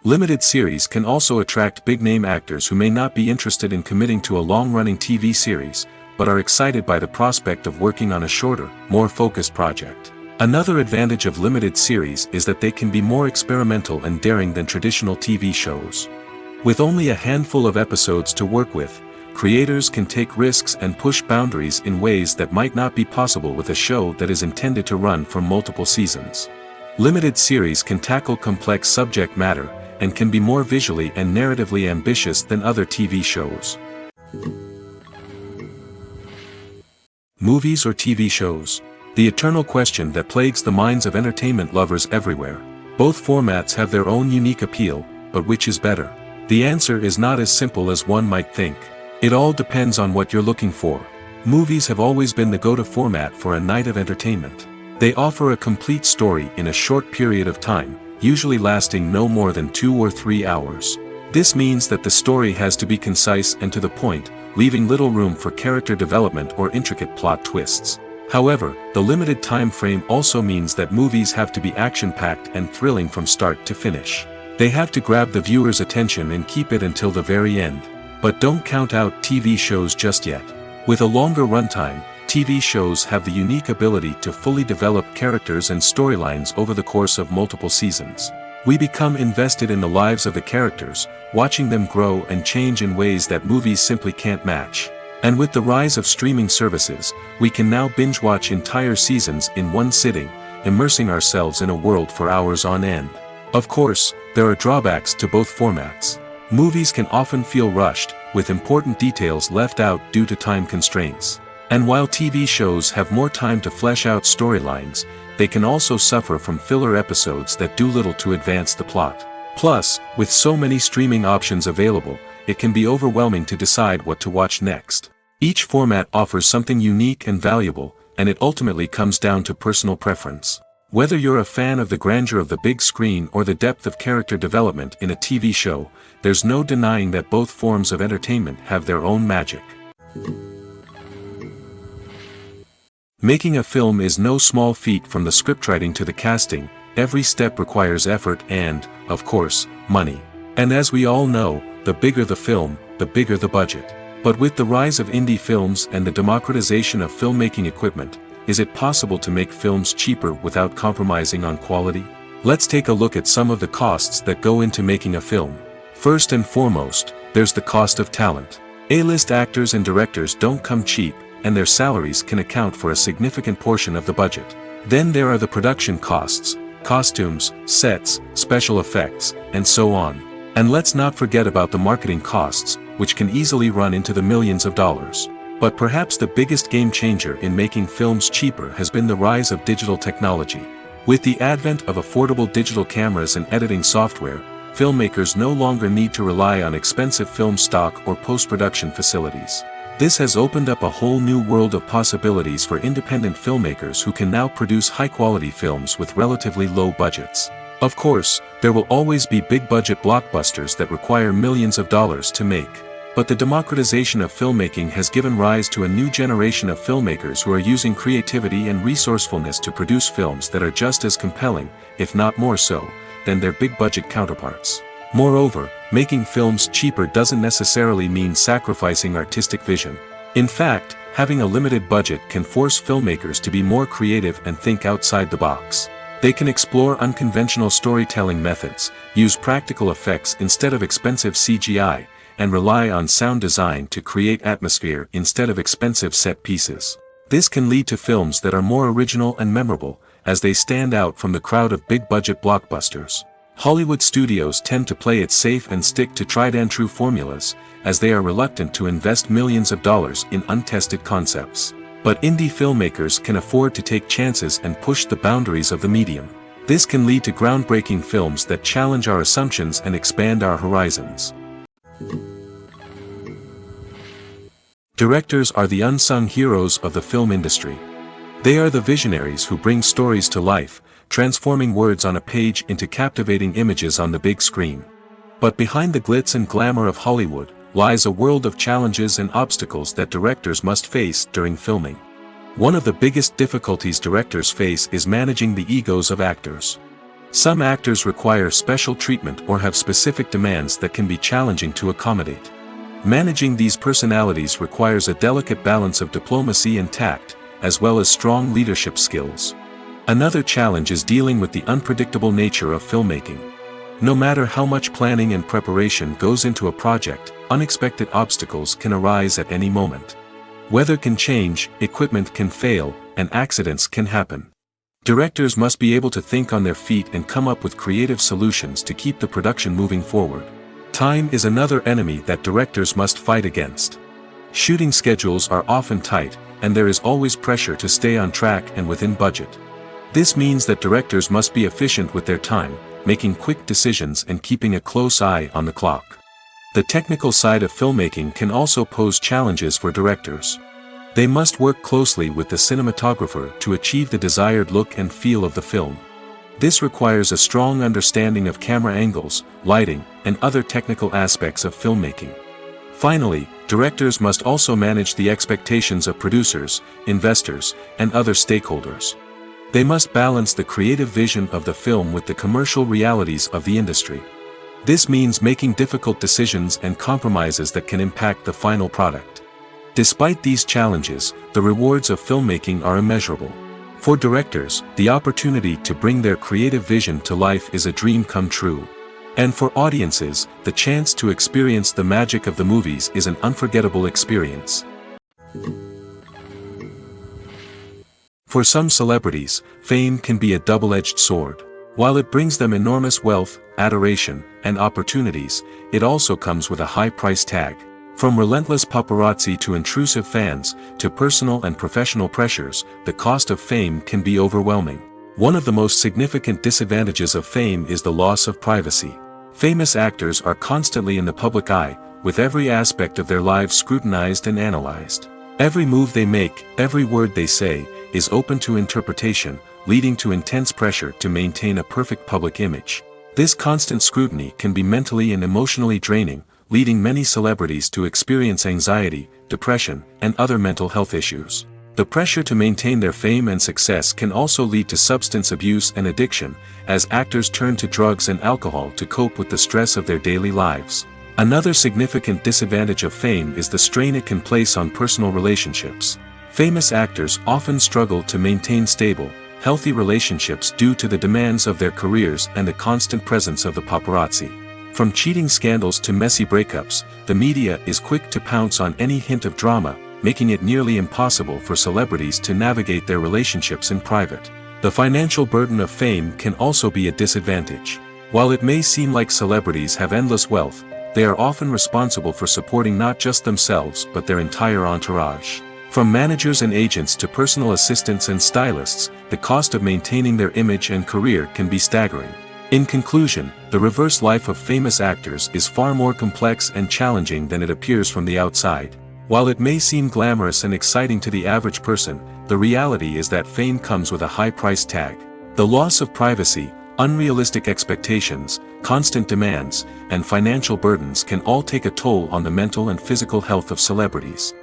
Speaker 1: Limited series can also attract big-name actors who may not be interested in committing to a long-running TV series, but are excited by the prospect of working on a shorter, more focused project. Another advantage of limited series is that they can be more experimental and daring than traditional TV shows. With only a handful of episodes to work with, creators can take risks and push boundaries in ways that might not be possible with a show that is intended to run for multiple seasons. Limited series can tackle complex subject matter, and can be more visually and narratively ambitious than other TV shows. Movies or TV shows? The eternal question that plagues the minds of entertainment lovers everywhere. Both formats have their own unique appeal, but which is better? The answer is not as simple as one might think. It all depends on what you're looking for. Movies have always been the go-to format for a night of entertainment. They offer a complete story in a short period of time, usually lasting no more than 2 or 3 hours. This means that the story has to be concise and to the point, leaving little room for character development or intricate plot twists. However, the limited time frame also means that movies have to be action-packed and thrilling from start to finish. They have to grab the viewer's attention and keep it until the very end. But don't count out TV shows just yet. With a longer runtime, TV shows have the unique ability to fully develop characters and storylines over the course of multiple seasons. We become invested in the lives of the characters, watching them grow and change in ways that movies simply can't match. And with the rise of streaming services, we can now binge-watch entire seasons in one sitting, immersing ourselves in a world for hours on end. Of course, there are drawbacks to both formats. Movies can often feel rushed, with important details left out due to time constraints. And while TV shows have more time to flesh out storylines, they can also suffer from filler episodes that do little to advance the plot. Plus, with so many streaming options available, it can be overwhelming to decide what to watch next. Each format offers something unique and valuable, and it ultimately comes down to personal preference. Whether you're a fan of the grandeur of the big screen or the depth of character development in a TV show, there's no denying that both forms of entertainment have their own magic. Making a film is no small feat. From the scriptwriting to the casting, every step requires effort and, of course, money. And as we all know, the bigger the film, the bigger the budget. But with the rise of indie films and the democratization of filmmaking equipment, is it possible to make films cheaper without compromising on quality? Let's take a look at some of the costs that go into making a film. First and foremost, there's the cost of talent. A-list actors and directors don't come cheap, and their salaries can account for a significant portion of the budget. Then there are the production costs, costumes, sets, special effects, and so on. And let's not forget about the marketing costs, which can easily run into the millions of dollars. But perhaps the biggest game changer in making films cheaper has been the rise of digital technology. With the advent of affordable digital cameras and editing software, filmmakers no longer need to rely on expensive film stock or post-production facilities. This has opened up a whole new world of possibilities for independent filmmakers who can now produce high-quality films with relatively low budgets. Of course, there will always be big-budget blockbusters that require millions of dollars to make. But the democratization of filmmaking has given rise to a new generation of filmmakers who are using creativity and resourcefulness to produce films that are just as compelling, if not more so, than their big-budget counterparts. Moreover, making films cheaper doesn't necessarily mean sacrificing artistic vision. In fact, having a limited budget can force filmmakers to be more creative and think outside the box. They can explore unconventional storytelling methods, use practical effects instead of expensive CGI, and rely on sound design to create atmosphere instead of expensive set pieces. This can lead to films that are more original and memorable, as they stand out from the crowd of big-budget blockbusters. Hollywood studios tend to play it safe and stick to tried-and-true formulas, as they are reluctant to invest millions of dollars in untested concepts. But indie filmmakers can afford to take chances and push the boundaries of the medium. This can lead to groundbreaking films that challenge our assumptions and expand our horizons. Directors are the unsung heroes of the film industry. They are the visionaries who bring stories to life, transforming words on a page into captivating images on the big screen. But behind the glitz and glamour of Hollywood lies a world of challenges and obstacles that directors must face during filming. One of the biggest difficulties directors face is managing the egos of actors. Some actors require special treatment or have specific demands that can be challenging to accommodate. Managing these personalities requires a delicate balance of diplomacy and tact, as well as strong leadership skills. Another challenge is dealing with the unpredictable nature of filmmaking. No matter how much planning and preparation goes into a project, unexpected obstacles can arise at any moment. Weather can change, equipment can fail, and accidents can happen. Directors must be able to think on their feet and come up with creative solutions to keep the production moving forward. Time is another enemy that directors must fight against. Shooting schedules are often tight, and there is always pressure to stay on track and within budget. This means that directors must be efficient with their time, making quick decisions and keeping a close eye on the clock. The technical side of filmmaking can also pose challenges for directors. They must work closely with the cinematographer to achieve the desired look and feel of the film. This requires a strong understanding of camera angles, lighting, and other technical aspects of filmmaking. Finally, directors must also manage the expectations of producers, investors, and other stakeholders. They must balance the creative vision of the film with the commercial realities of the industry. This means making difficult decisions and compromises that can impact the final product. Despite these challenges, the rewards of filmmaking are immeasurable. For directors, the opportunity to bring their creative vision to life is a dream come true. And for audiences, the chance to experience the magic of the movies is an unforgettable experience. For some celebrities, fame can be a double-edged sword. While it brings them enormous wealth, adoration, and opportunities, it also comes with a high price tag. From relentless paparazzi to intrusive fans, to personal and professional pressures, the cost of fame can be overwhelming. One of the most significant disadvantages of fame is the loss of privacy. Famous actors are constantly in the public eye, with every aspect of their lives scrutinized and analyzed. Every move they make, every word they say, is open to interpretation, leading to intense pressure to maintain a perfect public image. This constant scrutiny can be mentally and emotionally draining, leading many celebrities to experience anxiety, depression, and other mental health issues. The pressure to maintain their fame and success can also lead to substance abuse and addiction, as actors turn to drugs and alcohol to cope with the stress of their daily lives. Another significant disadvantage of fame is the strain it can place on personal relationships. Famous actors often struggle to maintain stable, healthy relationships due to the demands of their careers and the constant presence of the paparazzi. From cheating scandals to messy breakups, the media is quick to pounce on any hint of drama, making it nearly impossible for celebrities to navigate their relationships in private. The financial burden of fame can also be a disadvantage. While it may seem like celebrities have endless wealth, they are often responsible for supporting not just themselves but their entire entourage. From managers and agents to personal assistants and stylists, the cost of maintaining their image and career can be staggering. In conclusion, the reverse life of famous actors is far more complex and challenging than it appears from the outside. While it may seem glamorous and exciting to the average person, the reality is that fame comes with a high price tag. The loss of privacy, unrealistic expectations, constant demands, and financial burdens can all take a toll on the mental and physical health of celebrities.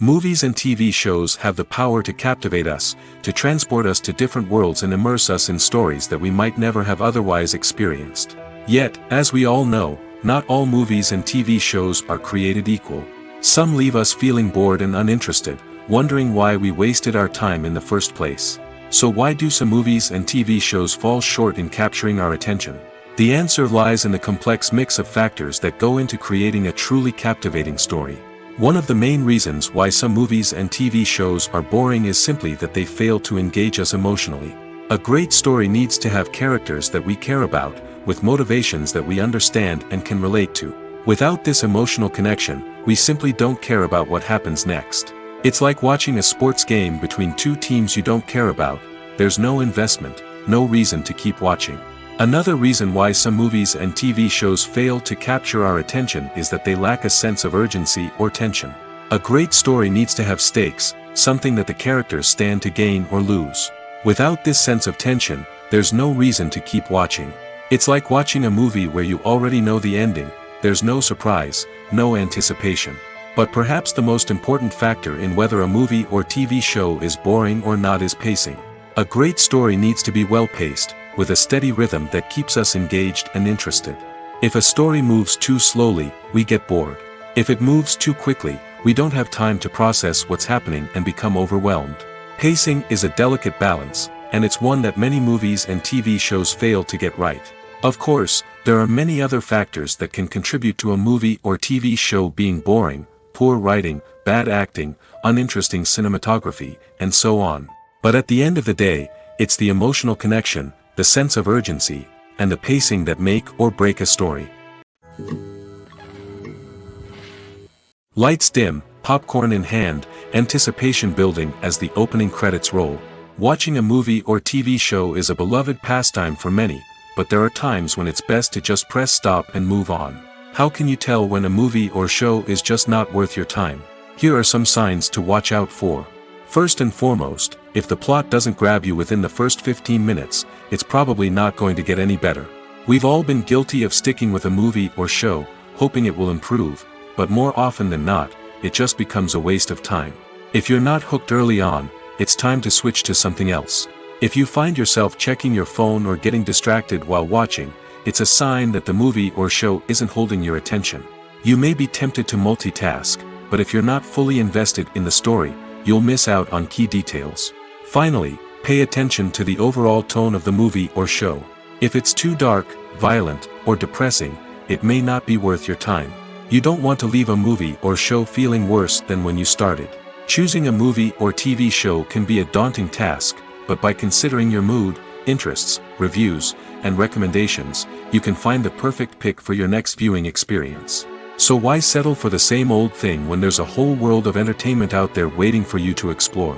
Speaker 1: Movies and TV shows have the power to captivate us, to transport us to different worlds and immerse us in stories that we might never have otherwise experienced. Yet, as we all know, not all movies and TV shows are created equal. Some leave us feeling bored and uninterested, wondering why we wasted our time in the first place. So why do some movies and TV shows fall short in capturing our attention? The answer lies in the complex mix of factors that go into creating a truly captivating story. One of the main reasons why some movies and TV shows are boring is simply that they fail to engage us emotionally. A great story needs to have characters that we care about, with motivations that we understand and can relate to. Without this emotional connection, we simply don't care about what happens next. It's like watching a sports game between two teams you don't care about. There's no investment, no reason to keep watching. Another reason why some movies and TV shows fail to capture our attention is that they lack a sense of urgency or tension. A great story needs to have stakes, something that the characters stand to gain or lose. Without this sense of tension, there's no reason to keep watching. It's like watching a movie where you already know the ending. There's no surprise, no anticipation. But perhaps the most important factor in whether a movie or TV show is boring or not is pacing. A great story needs to be well-paced, with a steady rhythm that keeps us engaged and interested. If a story moves too slowly, we get bored. If it moves too quickly, we don't have time to process what's happening and become overwhelmed. Pacing is a delicate balance, and it's one that many movies and TV shows fail to get right. Of course, there are many other factors that can contribute to a movie or TV show being boring: poor writing, bad acting, uninteresting cinematography, and so on. But at the end of the day, it's the emotional connection, the sense of urgency, and the pacing that make or break a story. Lights dim, popcorn in hand, anticipation building as the opening credits roll. Watching a movie or TV show is a beloved pastime for many, but there are times when it's best to just press stop and move on. How can you tell when a movie or show is just not worth your time? Here are some signs to watch out for. First and foremost, if the plot doesn't grab you within the first 15 minutes, it's probably not going to get any better. We've all been guilty of sticking with a movie or show, hoping it will improve, but more often than not, it just becomes a waste of time. If you're not hooked early on, it's time to switch to something else. If you find yourself checking your phone or getting distracted while watching, it's a sign that the movie or show isn't holding your attention. You may be tempted to multitask, but if you're not fully invested in the story, you'll miss out on key details. Finally, pay attention to the overall tone of the movie or show. If it's too dark, violent, or depressing, it may not be worth your time. You don't want to leave a movie or show feeling worse than when you started. Choosing a movie or TV show can be a daunting task, but by considering your mood, interests, reviews, and recommendations, you can find the perfect pick for your next viewing experience. So why settle for the same old thing when there's a whole world of entertainment out there waiting for you to explore?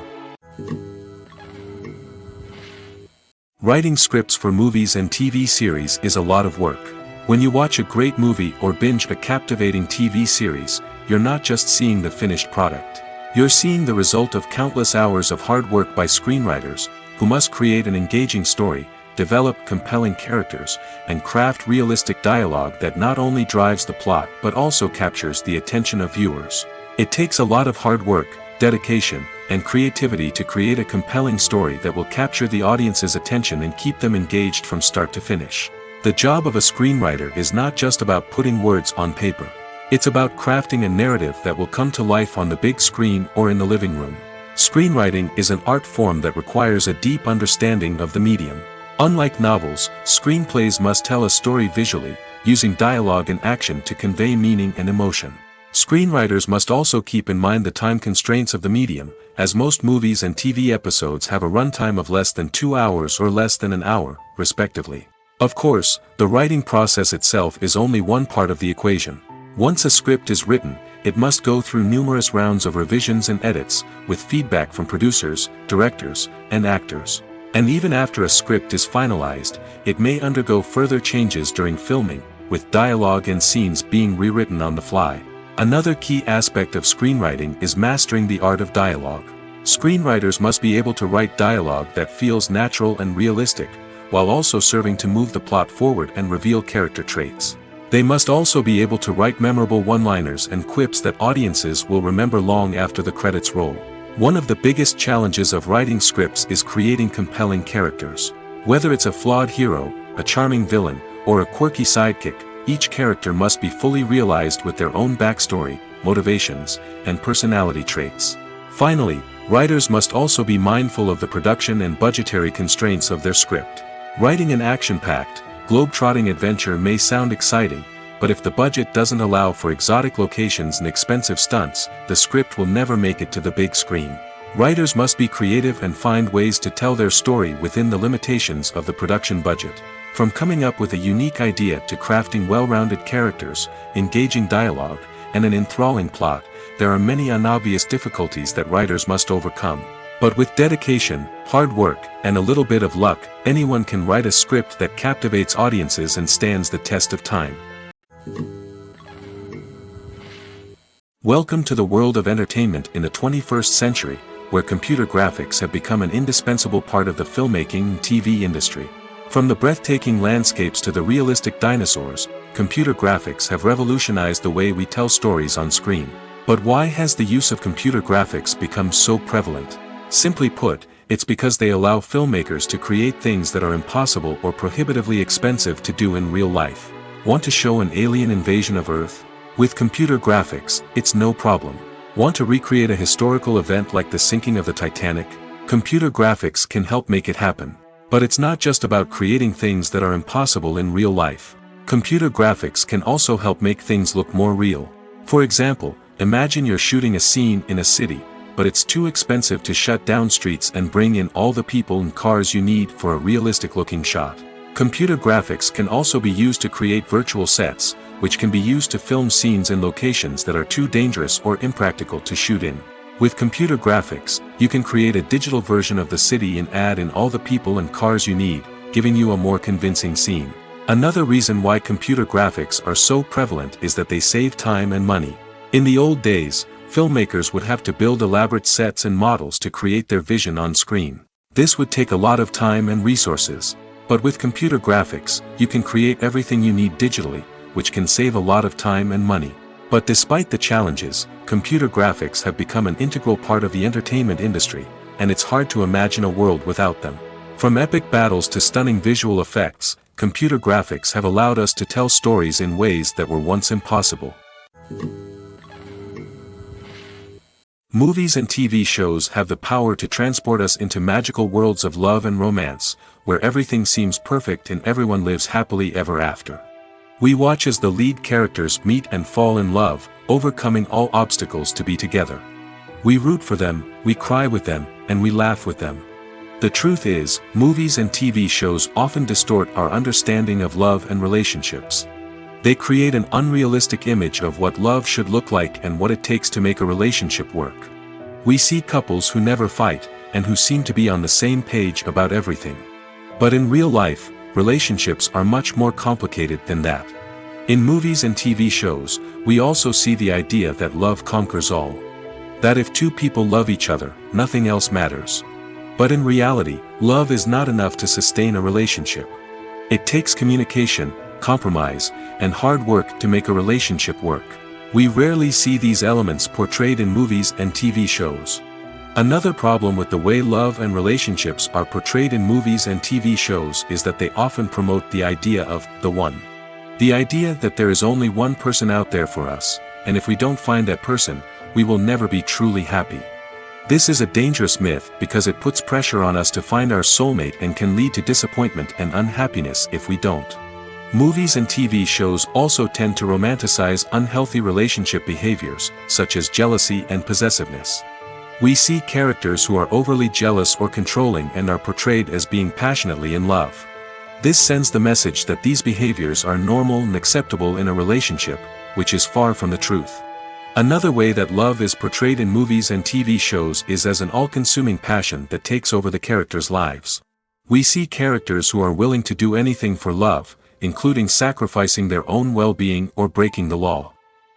Speaker 1: Writing scripts for movies and TV series is a lot of work. When you watch a great movie or binge a captivating TV series, you're not just seeing the finished product. You're seeing the result of countless hours of hard work by screenwriters, who must create an engaging story, develop compelling characters, and craft realistic dialogue that not only drives the plot but also captures the attention of viewers. It takes a lot of hard work, dedication, and creativity to create a compelling story that will capture the audience's attention and keep them engaged from start to finish. The job of a screenwriter is not just about putting words on paper. It's about crafting a narrative that will come to life on the big screen or in the living room. Screenwriting is an art form that requires a deep understanding of the medium. Unlike novels, screenplays must tell a story visually, using dialogue and action to convey meaning and emotion. Screenwriters must also keep in mind the time constraints of the medium, as most movies and TV episodes have a runtime of less than 2 hours or less than an hour, respectively. Of course, the writing process itself is only one part of the equation. Once a script is written, it must go through numerous rounds of revisions and edits, with feedback from producers, directors, and actors. And even after a script is finalized, it may undergo further changes during filming, with dialogue and scenes being rewritten on the fly. Another key aspect of screenwriting is mastering the art of dialogue. Screenwriters must be able to write dialogue that feels natural and realistic, while also serving to move the plot forward and reveal character traits. They must also be able to write memorable one-liners and quips that audiences will remember long after the credits roll. One of the biggest challenges of writing scripts is creating compelling characters. Whether it's a flawed hero, a charming villain, or a quirky sidekick, each character must be fully realized with their own backstory, motivations, and personality traits. Finally, writers must also be mindful of the production and budgetary constraints of their script. Writing an action-packed, globe-trotting adventure may sound exciting, but if the budget doesn't allow for exotic locations and expensive stunts, the script will never make it to the big screen. Writers must be creative and find ways to tell their story within the limitations of the production budget. From coming up with a unique idea to crafting well-rounded characters, engaging dialogue, and an enthralling plot, there are many unobvious difficulties that writers must overcome. But with dedication, hard work, and a little bit of luck, anyone can write a script that captivates audiences and stands the test of time. Welcome to the world of entertainment in the 21st century, where computer graphics have become an indispensable part of the filmmaking and TV industry. From the breathtaking landscapes to the realistic dinosaurs, computer graphics have revolutionized the way we tell stories on screen. But why has the use of computer graphics become so prevalent? Simply put, it's because they allow filmmakers to create things that are impossible or prohibitively expensive to do in real life. Want to show an alien invasion of Earth? With computer graphics, it's no problem. Want to recreate a historical event like the sinking of the Titanic? Computer graphics can help make it happen. But it's not just about creating things that are impossible in real life. Computer graphics can also help make things look more real. For example, imagine you're shooting a scene in a city, but it's too expensive to shut down streets and bring in all the people and cars you need for a realistic-looking shot. Computer graphics can also be used to create virtual sets, which can be used to film scenes in locations that are too dangerous or impractical to shoot in. With computer graphics, you can create a digital version of the city and add in all the people and cars you need, giving you a more convincing scene. Another reason why computer graphics are so prevalent is that they save time and money. In the old days, filmmakers would have to build elaborate sets and models to create their vision on screen. This would take a lot of time and resources. But with computer graphics, you can create everything you need digitally, which can save a lot of time and money. But despite the challenges, computer graphics have become an integral part of the entertainment industry, and it's hard to imagine a world without them. From epic battles to stunning visual effects, computer graphics have allowed us to tell stories in ways that were once impossible. Movies and TV shows have the power to transport us into magical worlds of love and romance, where everything seems perfect and everyone lives happily ever after. We watch as the lead characters meet and fall in love, overcoming all obstacles to be together. We root for them, we cry with them, and we laugh with them. The truth is, movies and TV shows often distort our understanding of love and relationships. They create an unrealistic image of what love should look like and what it takes to make a relationship work. We see couples who never fight, and who seem to be on the same page about everything. But in real life, relationships are much more complicated than that. In movies and TV shows, we also see the idea that love conquers all. That if two people love each other, nothing else matters. But in reality, love is not enough to sustain a relationship. It takes communication, compromise, and hard work to make a relationship work. We rarely see these elements portrayed in movies and TV shows. Another problem with the way love and relationships are portrayed in movies and TV shows is that they often promote the idea of the one. The idea that there is only one person out there for us, and if we don't find that person, we will never be truly happy. This is a dangerous myth because it puts pressure on us to find our soulmate and can lead to disappointment and unhappiness if we don't. Movies and TV shows also tend to romanticize unhealthy relationship behaviors, such as jealousy and possessiveness. We see characters who are overly jealous or controlling and are portrayed as being passionately in love. This sends the message that these behaviors are normal and acceptable in a relationship, which is far from the truth. Another way that love is portrayed in movies and TV shows is as an all-consuming passion that takes over the characters' lives. We see characters who are willing to do anything for love, including sacrificing their own well-being or breaking the law.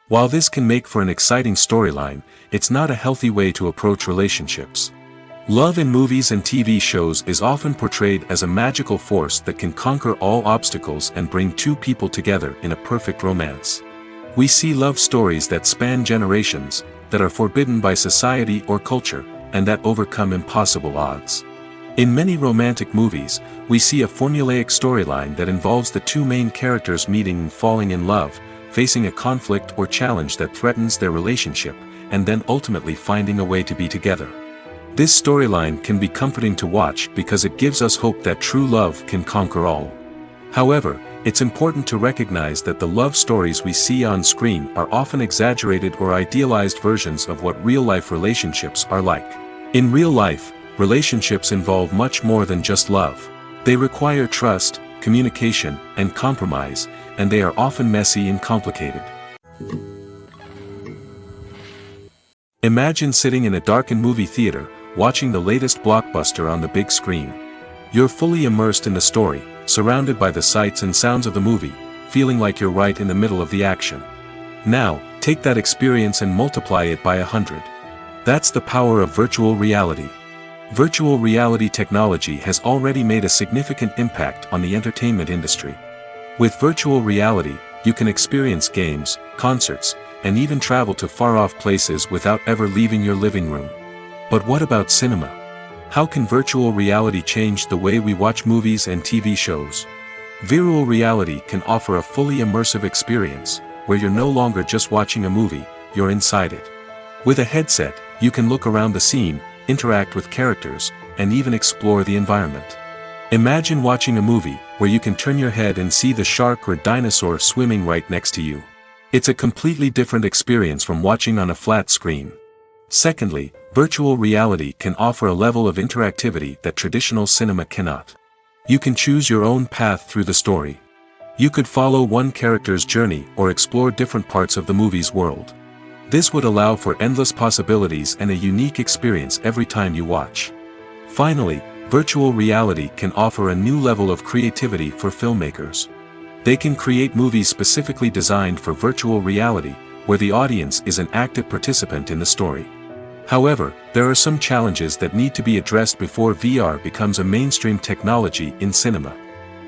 Speaker 1: While this can make for an exciting storyline, it's not a healthy way to approach relationships. Love in movies and TV shows is often portrayed as a magical force that can conquer all obstacles and bring two people together in a perfect romance. We see love stories that span generations, that are forbidden by society or culture, and that overcome impossible odds. In many romantic movies, we see a formulaic storyline that involves the two main characters meeting and falling in love, facing a conflict or challenge that threatens their relationship, and then ultimately finding a way to be together. This storyline can be comforting to watch because it gives us hope that true love can conquer all. However, it's important to recognize that the love stories we see on screen are often exaggerated or idealized versions of what real-life relationships are like. In real life, relationships involve much more than just love. They require trust, communication, and compromise, and they are often messy and complicated. Imagine sitting in a darkened movie theater, watching the latest blockbuster on the big screen. You're fully immersed in the story, surrounded by the sights and sounds of the movie, feeling like you're right in the middle of the action. Now, take that experience and multiply it by 100. That's the power of virtual reality. Virtual reality technology has already made a significant impact on the entertainment industry. With virtual reality, you can experience games, concerts, and even travel to far-off places without ever leaving your living room. But what about cinema? How can virtual reality change the way we watch movies and TV shows? Virtual reality can offer a fully immersive experience, where you're no longer just watching a movie, you're inside it. With a headset, you can look around the scene, interact with characters, and even explore the environment. Imagine watching a movie, where you can turn your head and see the shark or dinosaur swimming right next to you. It's a completely different experience from watching on a flat screen. Secondly, virtual reality can offer a level of interactivity that traditional cinema cannot. You can choose your own path through the story. You could follow one character's journey or explore different parts of the movie's world. This would allow for endless possibilities and a unique experience every time you watch. Finally, virtual reality can offer a new level of creativity for filmmakers. They can create movies specifically designed for virtual reality, where the audience is an active participant in the story. However, there are some challenges that need to be addressed before VR becomes a mainstream technology in cinema.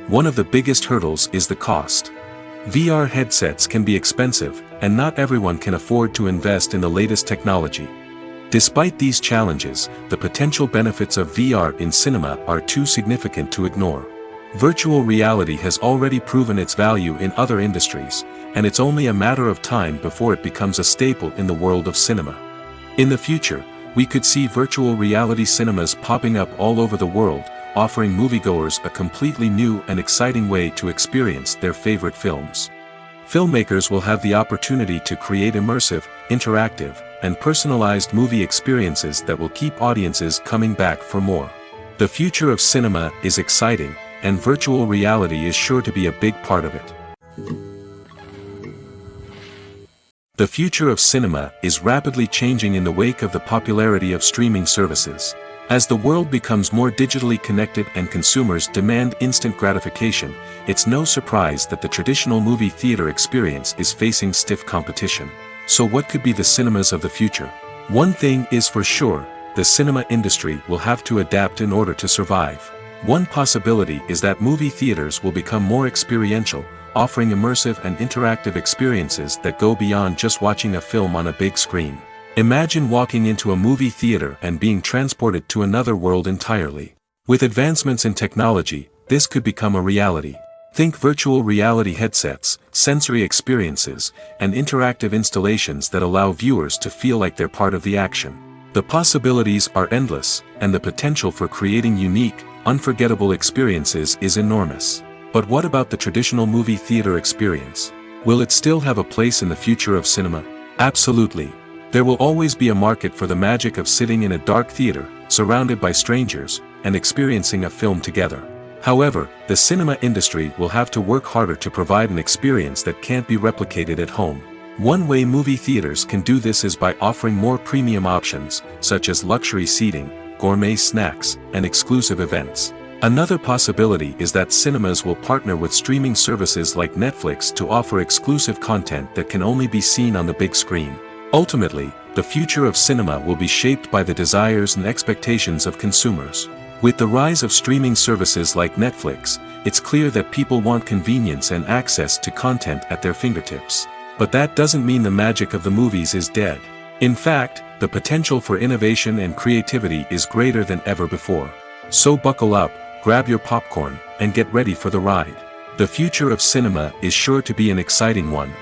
Speaker 1: One of the biggest hurdles is the cost. VR headsets can be expensive, and not everyone can afford to invest in the latest technology. Despite these challenges, the potential benefits of VR in cinema are too significant to ignore. Virtual reality has already proven its value in other industries, and it's only a matter of time before it becomes a staple in the world of cinema. In the future, we could see virtual reality cinemas popping up all over the world, offering moviegoers a completely new and exciting way to experience their favorite films. Filmmakers will have the opportunity to create immersive, interactive, and personalized movie experiences that will keep audiences coming back for more. The future of cinema is exciting, and virtual reality is sure to be a big part of it. The future of cinema is rapidly changing in the wake of the popularity of streaming services. As the world becomes more digitally connected and consumers demand instant gratification, it's no surprise that the traditional movie theater experience is facing stiff competition. So what could be the cinemas of the future? One thing is for sure, the cinema industry will have to adapt in order to survive. One possibility is that movie theaters will become more experiential, offering immersive and interactive experiences that go beyond just watching a film on a big screen. Imagine walking into a movie theater and being transported to another world entirely. With advancements in technology, this could become a reality. Think virtual reality headsets, sensory experiences, and interactive installations that allow viewers to feel like they're part of the action. The possibilities are endless, and the potential for creating unique, unforgettable experiences is enormous. But what about the traditional movie theater experience? Will it still have a place in the future of cinema? Absolutely. There will always be a market for the magic of sitting in a dark theater, surrounded by strangers, and experiencing a film together. However, the cinema industry will have to work harder to provide an experience that can't be replicated at home. One way movie theaters can do this is by offering more premium options, such as luxury seating, gourmet snacks, and exclusive events. Another possibility is that cinemas will partner with streaming services like Netflix to offer exclusive content that can only be seen on the big screen. Ultimately, the future of cinema will be shaped by the desires and expectations of consumers. With the rise of streaming services like Netflix, it's clear that people want convenience and access to content at their fingertips. But that doesn't mean the magic of the movies is dead. In fact, the potential for innovation and creativity is greater than ever before. So buckle up, grab your popcorn, and get ready for the ride. The future of cinema is sure to be an exciting one.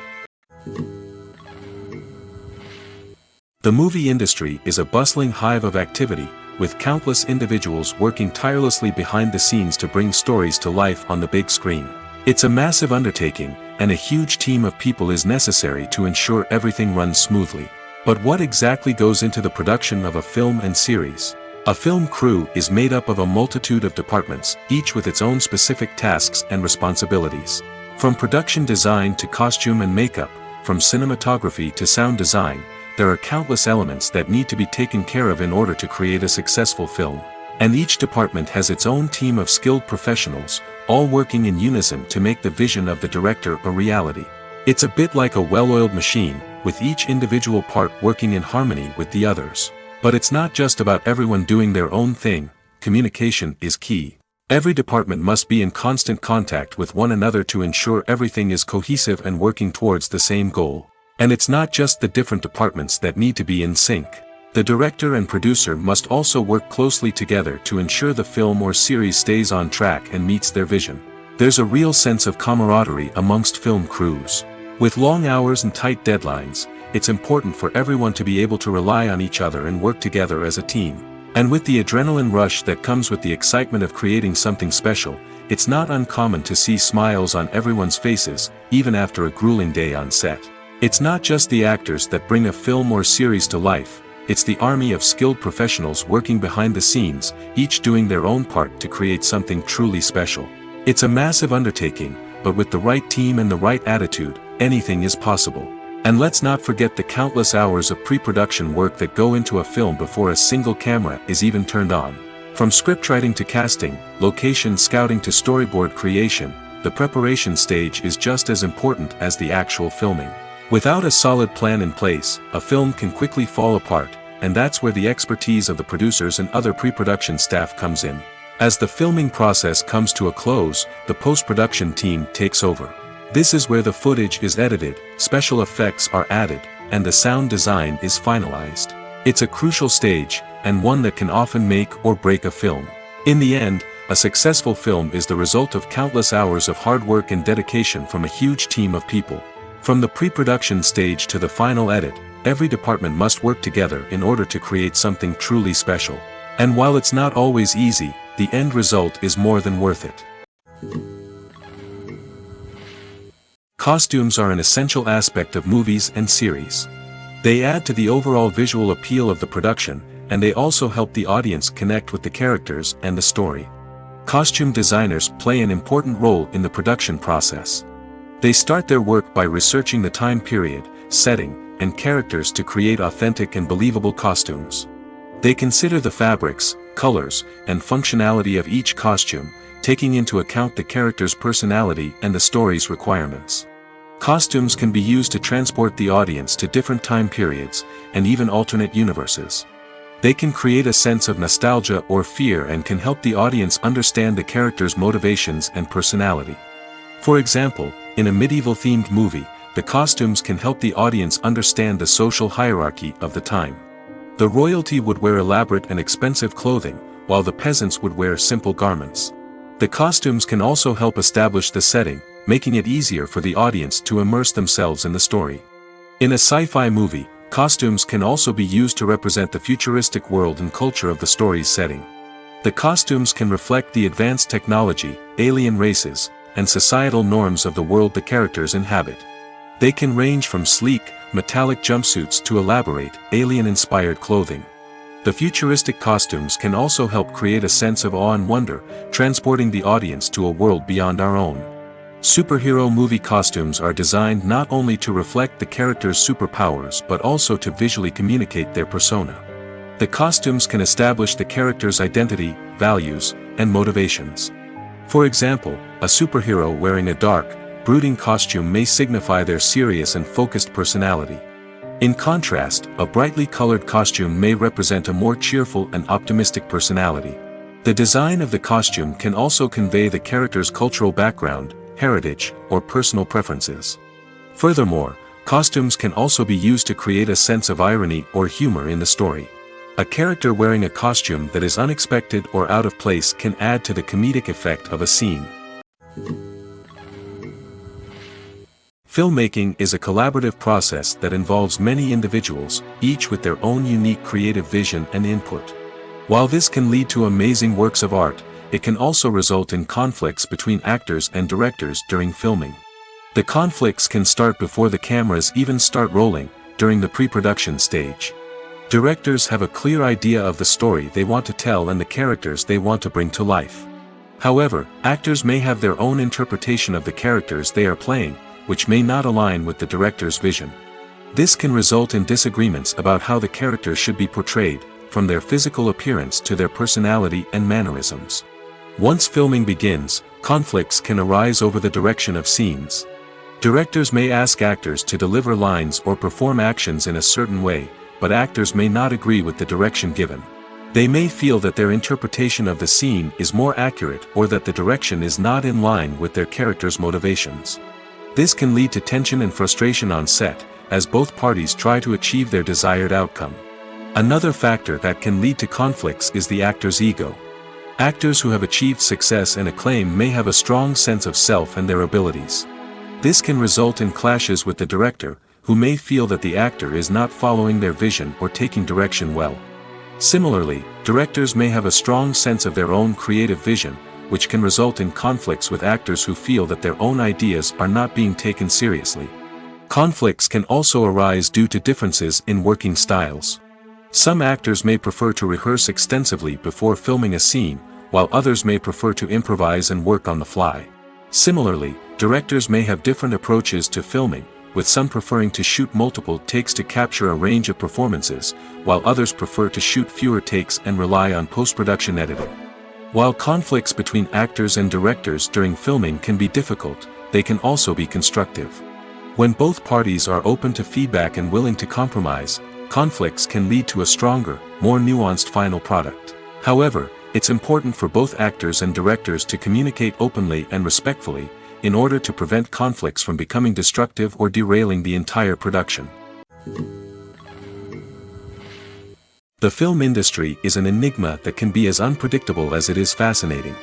Speaker 1: The movie industry is a bustling hive of activity, with countless individuals working tirelessly behind the scenes to bring stories to life on the big screen. It's a massive undertaking, and a huge team of people is necessary to ensure everything runs smoothly. But what exactly goes into the production of a film and series? A film crew is made up of a multitude of departments, each with its own specific tasks and responsibilities. From production design to costume and makeup, from cinematography to sound design, there are countless elements that need to be taken care of in order to create a successful film. And each department has its own team of skilled professionals, all working in unison to make the vision of the director a reality. It's a bit like a well-oiled machine, with each individual part working in harmony with the others. But it's not just about everyone doing their own thing. Communication is key. Every department must be in constant contact with one another to ensure everything is cohesive and working towards the same goal. And it's not just the different departments that need to be in sync. The director and producer must also work closely together to ensure the film or series stays on track and meets their vision. There's a real sense of camaraderie amongst film crews. With long hours and tight deadlines, it's important for everyone to be able to rely on each other and work together as a team. And with the adrenaline rush that comes with the excitement of creating something special, it's not uncommon to see smiles on everyone's faces, even after a grueling day on set. It's not just the actors that bring a film or series to life, it's the army of skilled professionals working behind the scenes, each doing their own part to create something truly special. It's a massive undertaking, but with the right team and the right attitude, anything is possible. And let's not forget the countless hours of pre-production work that go into a film before a single camera is even turned on. From scriptwriting to casting, location scouting to storyboard creation, the preparation stage is just as important as the actual filming. Without a solid plan in place, a film can quickly fall apart, and that's where the expertise of the producers and other pre-production staff comes in. As the filming process comes to a close, the post-production team takes over. This is where the footage is edited, special effects are added, and the sound design is finalized. It's a crucial stage, and one that can often make or break a film. In the end, a successful film is the result of countless hours of hard work and dedication from a huge team of people. From the pre-production stage to the final edit, every department must work together in order to create something truly special. And while it's not always easy, the end result is more than worth it. Costumes are an essential aspect of movies and series. They add to the overall visual appeal of the production, and they also help the audience connect with the characters and the story. Costume designers play an important role in the production process. They start their work by researching the time period, setting, and characters to create authentic and believable costumes. They consider the fabrics, colors, and functionality of each costume, taking into account the character's personality and the story's requirements. Costumes can be used to transport the audience to different time periods, and even alternate universes. They can create a sense of nostalgia or fear and can help the audience understand the character's motivations and personality. For example, in a medieval-themed movie, the costumes can help the audience understand the social hierarchy of the time. The royalty would wear elaborate and expensive clothing, while the peasants would wear simple garments. The costumes can also help establish the setting, making it easier for the audience to immerse themselves in the story. In a sci-fi movie, costumes can also be used to represent the futuristic world and culture of the story's setting. The costumes can reflect the advanced technology, alien races, and societal norms of the world the characters inhabit. They can range from sleek, metallic jumpsuits to elaborate, alien-inspired clothing. The futuristic costumes can also help create a sense of awe and wonder, transporting the audience to a world beyond our own. Superhero movie costumes are designed not only to reflect the character's superpowers but also to visually communicate their persona. The costumes can establish the character's identity, values, and motivations. For example, a superhero wearing a dark, brooding costume may signify their serious and focused personality. In contrast, a brightly colored costume may represent a more cheerful and optimistic personality. The design of the costume can also convey the character's cultural background, heritage, or personal preferences. Furthermore, costumes can also be used to create a sense of irony or humor in the story. A character wearing a costume that is unexpected or out of place can add to the comedic effect of a scene. Filmmaking is a collaborative process that involves many individuals, each with their own unique creative vision and input. While this can lead to amazing works of art, it can also result in conflicts between actors and directors during filming. The conflicts can start before the cameras even start rolling, during the pre-production stage. Directors have a clear idea of the story they want to tell and the characters they want to bring to life. However, actors may have their own interpretation of the characters they are playing, which may not align with the director's vision. This can result in disagreements about how the character should be portrayed, from their physical appearance to their personality and mannerisms. Once filming begins, conflicts can arise over the direction of scenes. Directors may ask actors to deliver lines or perform actions in a certain way, but actors may not agree with the direction given. They may feel that their interpretation of the scene is more accurate or that the direction is not in line with their character's motivations. This can lead to tension and frustration on set, as both parties try to achieve their desired outcome. Another factor that can lead to conflicts is the actor's ego. Actors who have achieved success and acclaim may have a strong sense of self and their abilities. This can result in clashes with the director, who may feel that the actor is not following their vision or taking direction well. Similarly, directors may have a strong sense of their own creative vision, which can result in conflicts with actors who feel that their own ideas are not being taken seriously. Conflicts can also arise due to differences in working styles. Some actors may prefer to rehearse extensively before filming a scene, while others may prefer to improvise and work on the fly. Similarly, directors may have different approaches to filming, with some preferring to shoot multiple takes to capture a range of performances, while others prefer to shoot fewer takes and rely on post-production editing. While conflicts between actors and directors during filming can be difficult, they can also be constructive. When both parties are open to feedback and willing to compromise, conflicts can lead to a stronger, more nuanced final product. However, it's important for both actors and directors to communicate openly and respectfully, in order to prevent conflicts from becoming destructive or derailing the entire production. The film industry is an enigma that can be as unpredictable as it is fascinating.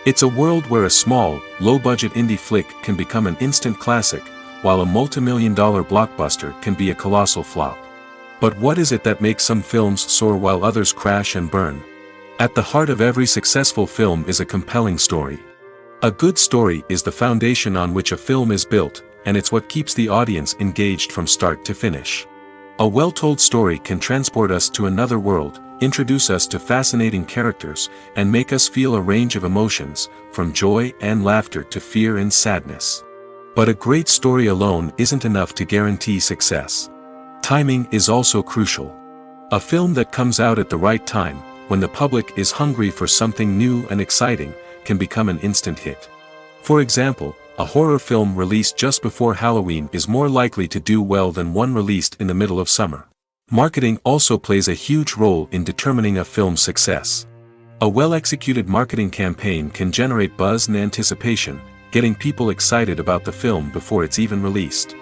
Speaker 1: It's a world where a small, low-budget indie flick can become an instant classic, while a multi-million-dollar blockbuster can be a colossal flop. But what is it that makes some films soar while others crash and burn? At the heart of every successful film is a compelling story. A good story is the foundation on which a film is built, and it's what keeps the audience engaged from start to finish. A well-told story can transport us to another world, introduce us to fascinating characters, and make us feel a range of emotions, from joy and laughter to fear and sadness. But a great story alone isn't enough to guarantee success. Timing is also crucial. A film that comes out at the right time, when the public is hungry for something new and exciting, can become an instant hit. For example, a horror film released just before Halloween is more likely to do well than one released in the middle of summer. Marketing also plays a huge role in determining a film's success. A well-executed marketing campaign can generate buzz and anticipation, getting people excited about the film before it's even released.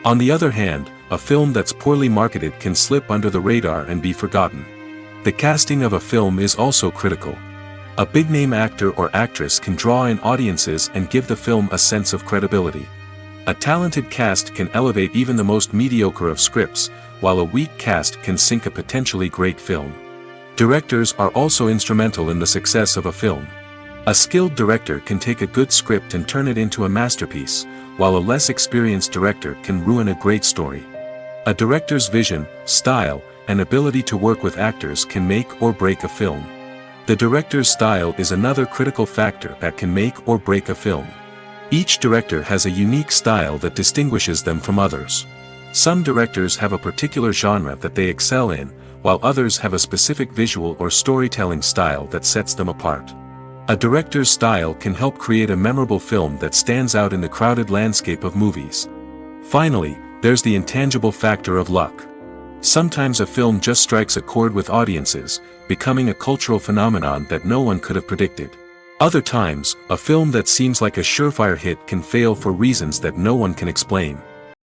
Speaker 1: On the other hand, a film that's poorly marketed can slip under the radar and be forgotten. The casting of a film is also critical. A big-name actor or actress can draw in audiences and give the film a sense of credibility. A talented cast can elevate even the most mediocre of scripts, while a weak cast can sink a potentially great film. Directors are also instrumental in the success of a film. A skilled director can take a good script and turn it into a masterpiece, while a less experienced director can ruin a great story. A director's vision, style, and ability to work with actors can make or break a film. The director's style is another critical factor that can make or break a film. Each director has a unique style that distinguishes them from others. Some directors have a particular genre that they excel in, while others have a specific visual or storytelling style that sets them apart. A director's style can help create a memorable film that stands out in the crowded landscape of movies. Finally, there's the intangible factor of luck. Sometimes a film just strikes a chord with audiences, becoming a cultural phenomenon that no one could have predicted. Other times, a film that seems like a surefire hit can fail for reasons that no one can explain.